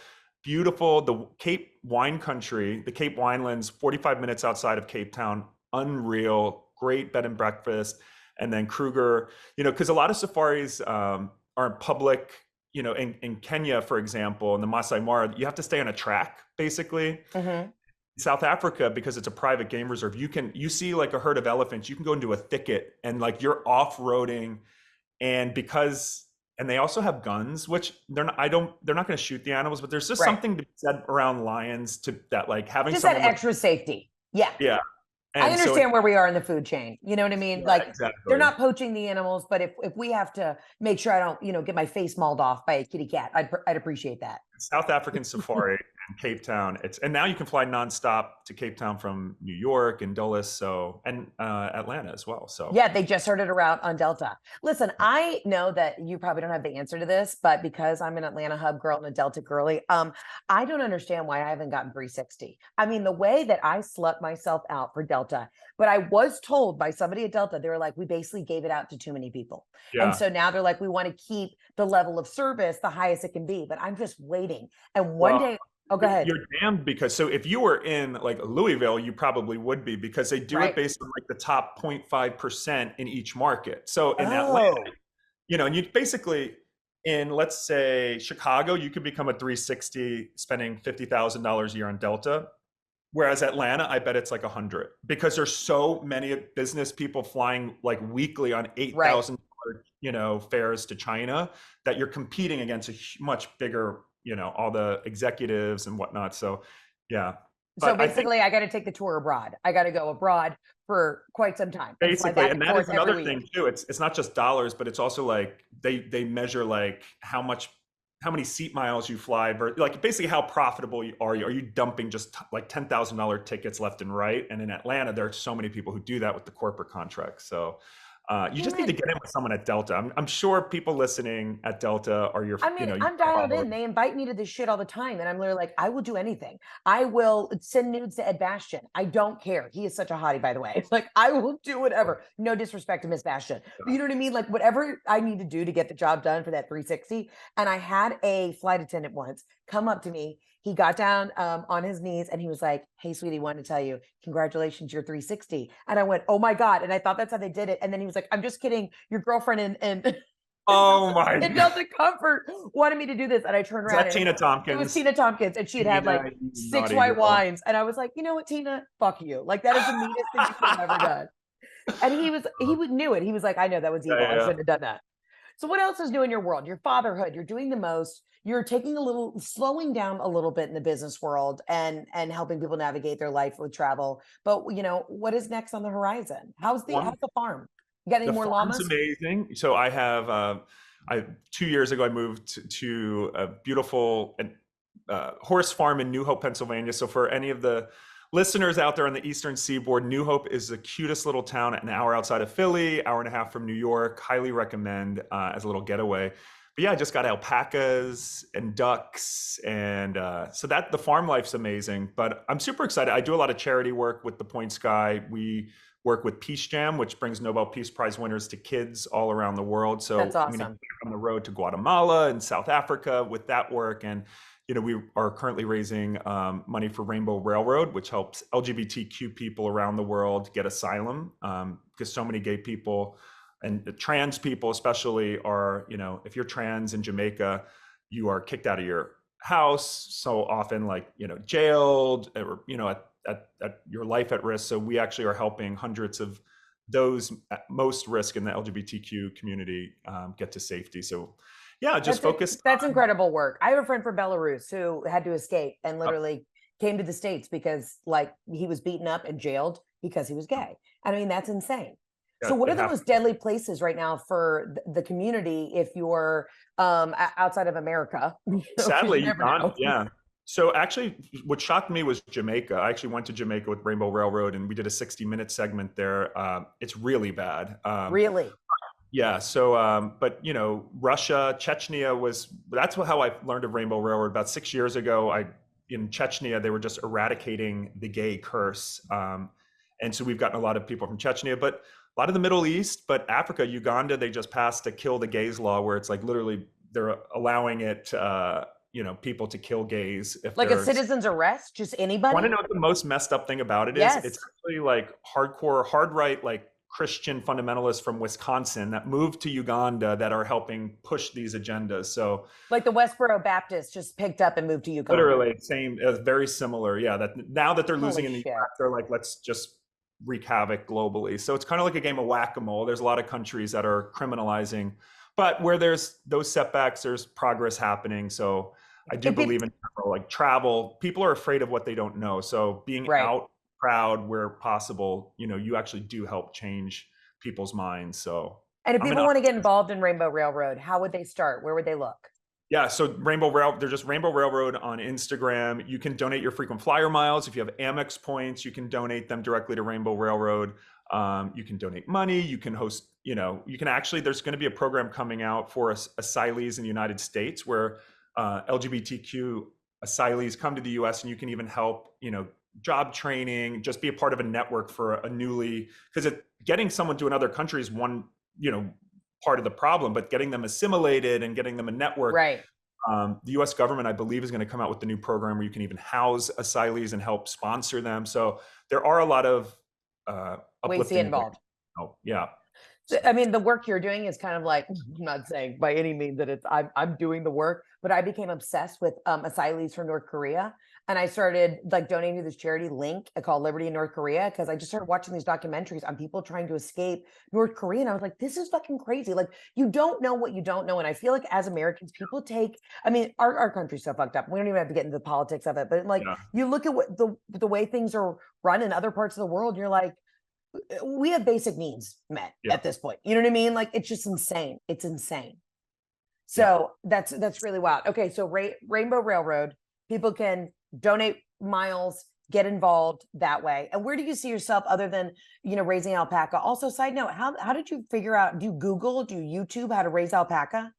Beautiful. The Cape Wine Country, the Cape Winelands, 45 minutes outside of Cape Town, unreal, great bed and breakfast. And then Kruger, you know, because a lot of safaris aren't public, you know, in Kenya, for example, in the Masai Mara, you have to stay on a track, basically. South Africa, because it's a private game reserve, you see like a herd of elephants, you can go into a thicket and like you're off-roading. And they also have guns, which they're not going to shoot the animals, but there's just something to be said around lions that like having just someone that extra safety. Yeah. Yeah. And I understand where we are in the food chain. You know what I mean? Like exactly. They're not poaching the animals, but if we have to make sure I don't, you know, get my face mauled off by a kitty cat, I'd appreciate that. South African safari and Cape Town. And now you can fly nonstop to Cape Town from New York and Dulles, and Atlanta as well. So yeah, they just heard it around on Delta. Listen, I know that you probably don't have the answer to this, but because I'm an Atlanta hub girl and a Delta girly, I don't understand why I haven't gotten 360. I mean, the way that I slept myself out for Delta, but I was told by somebody at Delta, they were like, we basically gave it out to too many people. Yeah. And so now they're like, we want to keep the level of service the highest it can be, but I'm just waiting. And one day, oh, go ahead. You're damned, because so if you were in like Louisville, you probably would be, because they do it based on like the top 0.5% in each market. So in Atlanta, you know, and you basically in, let's say, Chicago, you could become a 360 spending $50,000 a year on Delta. Whereas Atlanta, I bet it's like 100, because there's so many business people flying like weekly on $8,000, you know, fares to China, that you're competing against a much bigger, you know, all the executives and whatnot. So yeah. So But I think basically, I got to take the tour abroad. I got to go abroad for quite some time and fly basically, back and and that is forth every another week. thing too. It's not just dollars, but it's also like they measure like how many seat miles you fly, like basically how profitable are you? Are you dumping just like $10,000 tickets left and right? And in Atlanta, there are so many people who do that with the corporate contracts. So you just need to get in with someone at Delta. I'm sure people listening at Delta are I mean, your I'm dialed followers. in. They invite me to this shit all the time. And I'm literally like, I will do anything. I will send nudes to Ed Bastian. I don't care. He is such a hottie, by the way. Like, I will do whatever. No disrespect to Miss Bastian. But you know what I mean? Like, whatever I need to do to get the job done for that 360. And I had a flight attendant once come up to me. He got down on his knees and he was like, hey, sweetie, wanted to tell you, congratulations, you're 360. And I went, oh my God. And I thought that's how they did it. And then he was like, I'm just kidding. Your girlfriend and Oh my and God. Delta Comfort wanted me to do this. And I turned Is around that and Tina it was Tompkins? Tina Tompkins. And she had had like You 6 naughty white girl. wines. And I was like, you know what, Tina, fuck you. Like that is the meanest thing you could have ever done. And knew it. He was like, I know that was evil. I Yeah. shouldn't have done that. So what else is new in your world? Your fatherhood, you're doing the most, you're slowing down a little bit in the business world and helping people navigate their life with travel. But what is next on the horizon? How's the farm? You got any The more farm's llamas? amazing. So I have, 2 years ago, I moved to a beautiful horse farm in New Hope, Pennsylvania. So for any of the listeners out there on the Eastern Seaboard, New Hope is the cutest little town, an hour outside of Philly, hour and a half from New York. Highly recommend as a little getaway. But yeah, I just got alpacas and ducks, and so that the farm life's amazing. But I'm super excited. I do a lot of charity work with the Point Sky. We work with Peace Jam, which brings Nobel Peace Prize winners to kids all around the world. So That's I'm going to awesome. be on the road to Guatemala and South Africa with that work. And we are currently raising money for Rainbow Railroad, which helps LGBTQ people around the world get asylum, because so many gay people and trans people especially are, if you're trans in Jamaica, you are kicked out of your house so often, like, jailed, or, at your life at risk. So we actually are helping hundreds of those at most risk in the LGBTQ community get to safety. So yeah, just focused. That's incredible work. I have a friend from Belarus who had to escape and literally came to the States because like he was beaten up and jailed because he was gay. And I mean, that's insane. Yeah, so what are the have most deadly places right now for the community if you're outside of America? Sadly, You never Uganda, know. yeah. So actually, what shocked me was Jamaica. I actually went to Jamaica with Rainbow Railroad, and we did a 60-minute segment there. It's really bad. Really? Yeah. So, but Russia, Chechnya that's how I learned of Rainbow Railroad about 6 years ago. In Chechnya, they were just eradicating the gay curse. And so we've gotten a lot of people from Chechnya, but a lot of the Middle East, but Africa, Uganda, they just passed a kill the gays law where it's like literally they're allowing it, people to kill gays if Like they're a citizen's arrest, just anybody? Want to know what the most messed up thing about it is? Yes. It's actually like hardcore, hard right, like Christian fundamentalists from Wisconsin that moved to Uganda that are helping push these agendas. So like the Westboro Baptists just picked up and moved to Uganda. literally same, very similar. Yeah. That now that they're losing in the US, they're like, let's just wreak havoc globally. So it's kind of like a game of whack-a-mole. There's a lot of countries that are criminalizing, but where there's those setbacks, there's progress happening. So I do believe in like travel. People are afraid of what they don't know. So being out proud where possible, you actually do help change people's minds. So, and if people want to get involved in Rainbow Railroad, how would they start? Where would they look? Yeah, so they're just Rainbow Railroad on Instagram. You can donate your frequent flyer miles. If you have Amex points, you can donate them directly to Rainbow Railroad. You can donate money. You can host, you can actually, there's going to be a program coming out for asylees in the United States where LGBTQ asylees come to the US, and you can even help, job training, just be a part of a network for a newly, because getting someone to another country is one, part of the problem, but getting them assimilated and getting them a network. Right. The US government, I believe, is going to come out with the new program where you can even house asylees and help sponsor them. So there are a lot of ways to get involved. Oh, yeah. I mean, the work you're doing is kind of like, I'm not saying by any means that I'm doing the work, but I became obsessed with asylees from North Korea. and I started like donating to this charity link called Liberty in North Korea because I just started watching these documentaries on people trying to escape North Korea. And I was like, this is fucking crazy. Like, you don't know what you don't know. And I feel like as Americans, people take, I mean, our country's so fucked up. We don't even have to get into the politics of it. But like, Yeah. you look at what the way things are run in other parts of the world, you're like, we have basic needs met at this point. You know what I mean? Like, it's just insane. It's insane. So that's really wild. Okay, so Rainbow Railroad, people can donate miles, get involved that way. And where do you see yourself other than, raising alpaca? Also, side note, how did you figure out, do you Google, do you YouTube how to raise alpaca?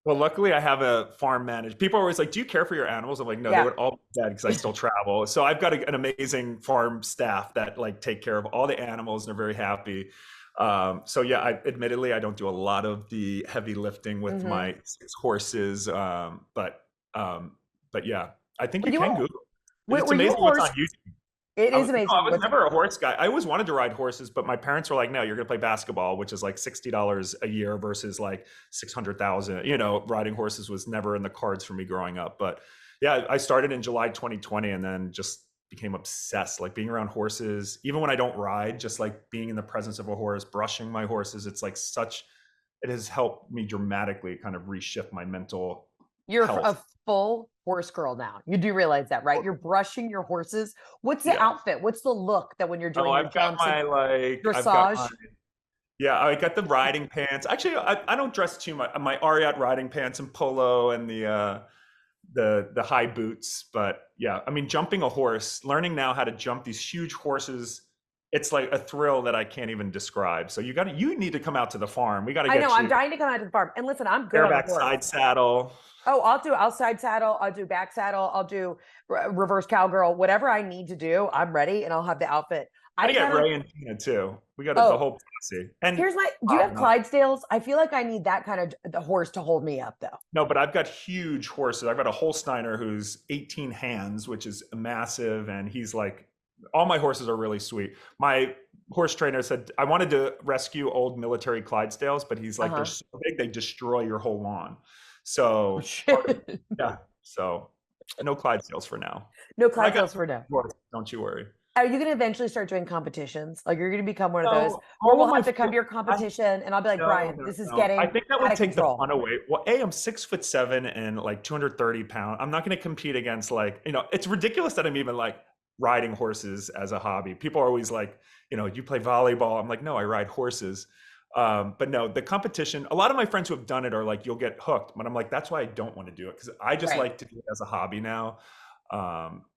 Well, luckily I have a farm managed. People are always like, do you care for your animals? I'm like, no, they would all be dead because I still travel. So I've got an amazing farm staff that like take care of all the animals and they're very happy. So yeah, admittedly, I don't do a lot of the heavy lifting with my 6 horses. But yeah, I think you can Google. It's amazing what's on YouTube. It is amazing. I was never a horse guy. I always wanted to ride horses, but my parents were like, no, you're going to play basketball, which is like $60 a year versus like 600,000. Riding horses was never in the cards for me growing up. But yeah, I started in July 2020 and then just became obsessed, like being around horses, even when I don't ride, just like being in the presence of a horse, brushing my horses. It's like it has helped me dramatically kind of reshift my mental health. A full horse girl now. You do realize that, right? You're brushing your horses. What's the outfit? What's the look that when you're doing I've got my dressage? I got the riding pants. Actually, I don't dress too much. My Ariat riding pants and polo and the high boots. But yeah, I mean, jumping a horse, learning now how to jump these huge horses, it's like a thrill that I can't even describe. So you need to come out to the farm. We got to get I'm dying to come out to the farm. And listen, I'm good bareback side saddle. Oh, I'll side saddle. I'll do back saddle. I'll do reverse cowgirl, whatever I need to do. I'm ready and I'll have the outfit. I got Ray and Tina too. We got the whole posse. And do you have Clydesdales? I feel like I need that kind of the horse to hold me up though. No, but I've got huge horses. I've got a Holsteiner who's 18 hands, which is massive. And he's like, all my horses are really sweet. My horse trainer said, I wanted to rescue old military Clydesdales, but he's like, they're so big, they destroy your whole lawn. So yeah, so no Clydesdales for now. No Clydesdales for now. Don't you worry. Are you going to eventually start doing competitions? Like you're going to become one of those, or we'll have to come to your competition and I'll be like, Brian, this is getting I think that would take control. The fun away. Well, I'm 6'7" and like 230 pounds. I'm not going to compete against it's ridiculous that I'm even like riding horses as a hobby. People are always like, you play volleyball. I'm like, no, I ride horses. But no, the competition, a lot of my friends who have done it are like, you'll get hooked, but I'm like, that's why I don't want to do it. Cause I just like to do it as a hobby now.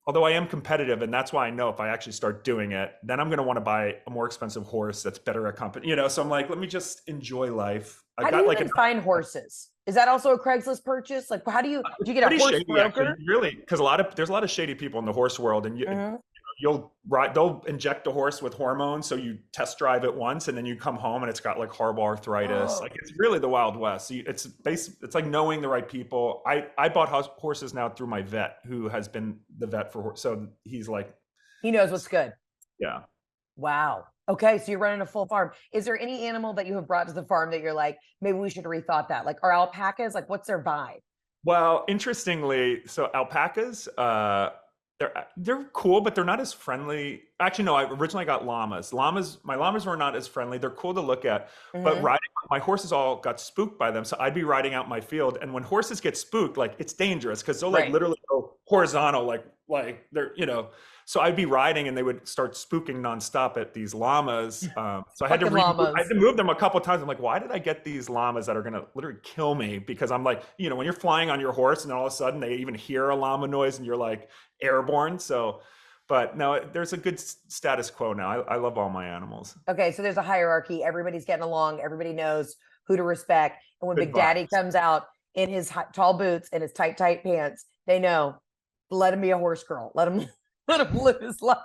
Although I am competitive and that's why I know if I actually start doing it, then I'm going to want to buy a more expensive horse that's better at so I'm like, let me just enjoy life. How do you even find horses? Is that also a Craigslist purchase? Like, how do you get a horse shady, broker? Actually, really, because there's a lot of shady people in the horse world, and you'll ride. They'll inject a horse with hormones, so you test drive it once, and then you come home and it's got like horrible arthritis. Like it's really the Wild West. It's like knowing the right people. I bought horses now through my vet, who has been the vet for. So he's like, he knows what's good. Yeah. Wow. Okay, so you're running a full farm. Is there any animal that you have brought to the farm that you're like, maybe we should have rethought that? Like, are alpacas, like, what's their vibe? Well, interestingly, so alpacas, they're cool, but they're not as friendly. Actually, no, I originally got llamas. My llamas were not as friendly. They're cool to look at, but my horses all got spooked by them. So I'd be riding out in my field, and when horses get spooked, like it's dangerous because they'll like literally go horizontal, like they're So I'd be riding and they would start spooking nonstop at these llamas. So I had to move them a couple of times. I'm like, why did I get these llamas that are going to literally kill me? Because I'm like, when you're flying on your horse and then all of a sudden they even hear a llama noise and you're like airborne. So, but no, there's a good status quo now. I love all my animals. Okay. So there's a hierarchy. Everybody's getting along. Everybody knows who to respect. And when Big Daddy comes out in his tall boots and his tight pants, they know, let him be a horse girl. Let him live his life.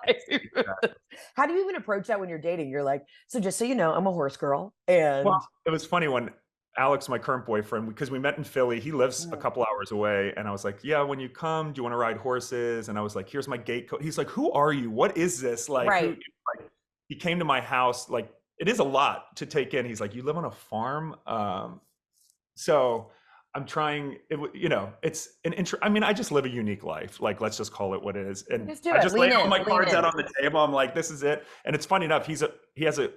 How do you even approach that when you're dating? You're like, so just so you know, I'm a horse girl. And it was funny when Alex, my current boyfriend, because we met in Philly, he lives a couple hours away. And I was like, yeah, when you come, do you want to ride horses? And I was like, here's my gate code. He's like, who are you? What is this? Like, he came to my house. Like, it is a lot to take in. He's like, you live on a farm? So I'm trying, it's an I mean, I just live a unique life. Like, let's just call it what it is. And Just do I it. just Lean lay all in. my Lean cards in. out on the table. I'm like, this is it. And it's funny enough, he has a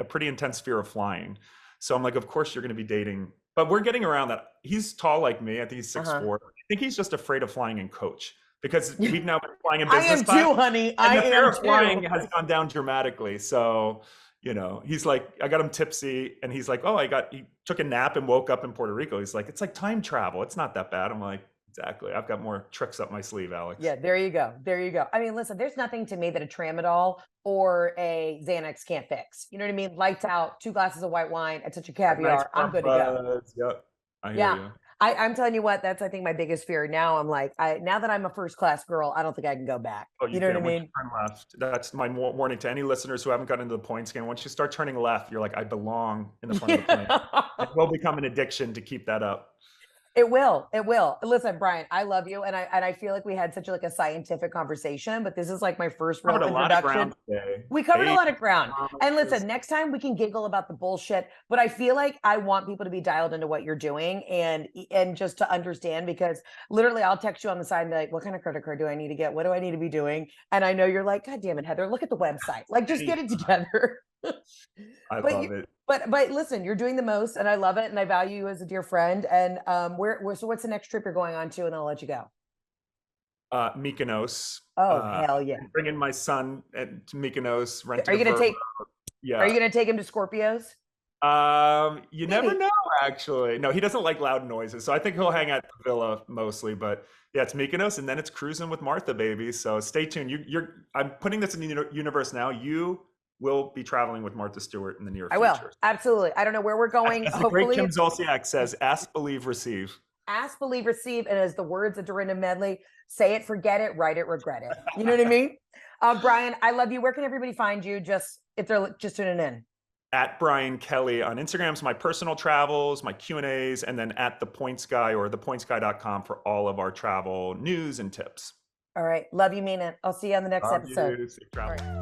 pretty intense fear of flying. So I'm like, of course you're going to be dating, but we're getting around that. He's tall like me. I think he's 6'4". I think he's just afraid of flying in coach because we've now been flying in I business am class. too, honey. And I the fear am of flying too. has gone down dramatically. So, he's like, I got him tipsy and he's like, oh, he took a nap and woke up in Puerto Rico. He's like, it's like time travel. It's not that bad. I'm like, exactly. I've got more tricks up my sleeve, Alex. Yeah, there you go. There you go. I mean, listen, there's nothing to me that a tramadol or a Xanax can't fix. You know what I mean? Lights out, 2 glasses of white wine, a touch of caviar. Nice I'm good to go. buzz. Yep. I hear Yeah. you. I'm telling you what, that's, I think, my biggest fear. Now I'm like, now that I'm a first class girl, I don't think I can go back. Oh, You know what I can't. Once mean? you turn left. That's my warning to any listeners who haven't gotten into the points game. Once you start turning left, you're like, I belong in the front of the plane. It will become an addiction to keep that up. It will. It will. Listen, Brian, I love you. And I feel like we had such a scientific conversation, but this is like my first real Covered a lot of introduction. ground today. We covered a lot of ground. And promises. listen, next time we can giggle about the bullshit, but I feel like I want people to be dialed into what you're doing and just to understand, because literally I'll text you on the side and be like, what kind of credit card do I need to get? What do I need to be doing? And I know you're like, God damn it, Heather, look at the website. Like, just get it together. I love it. But listen, you're doing the most and I love it. And I value you as a dear friend. And so what's the next trip you're going on to? And I'll let you go. Mykonos. Oh, hell yeah. Bringing my son to Mykonos. Are you going to take, Yeah. Are you going to take him to Scorpios? You never know, actually. No, he doesn't like loud noises. So I think he'll hang at the villa mostly, but yeah, it's Mykonos and then it's cruising with Martha, baby. So stay tuned. I'm putting this in the universe now. You will be traveling with Martha Stewart in the near future. I will. Absolutely. I don't know where we're going. As the great Kim Zolciak says, ask, believe, receive. Ask, believe, receive. And as the words of Dorinda Medley, say it, forget it, write it, regret it. You know what I mean? Brian, I love you. Where can everybody find you? If they're just tuning in. At Brian Kelly on Instagram, so my personal travels, my Q&As, and then at The Points Guy or thepointsguy.com for all of our travel news and tips. All right. Love you, mean it. I'll see you on the next episode. Safe travel.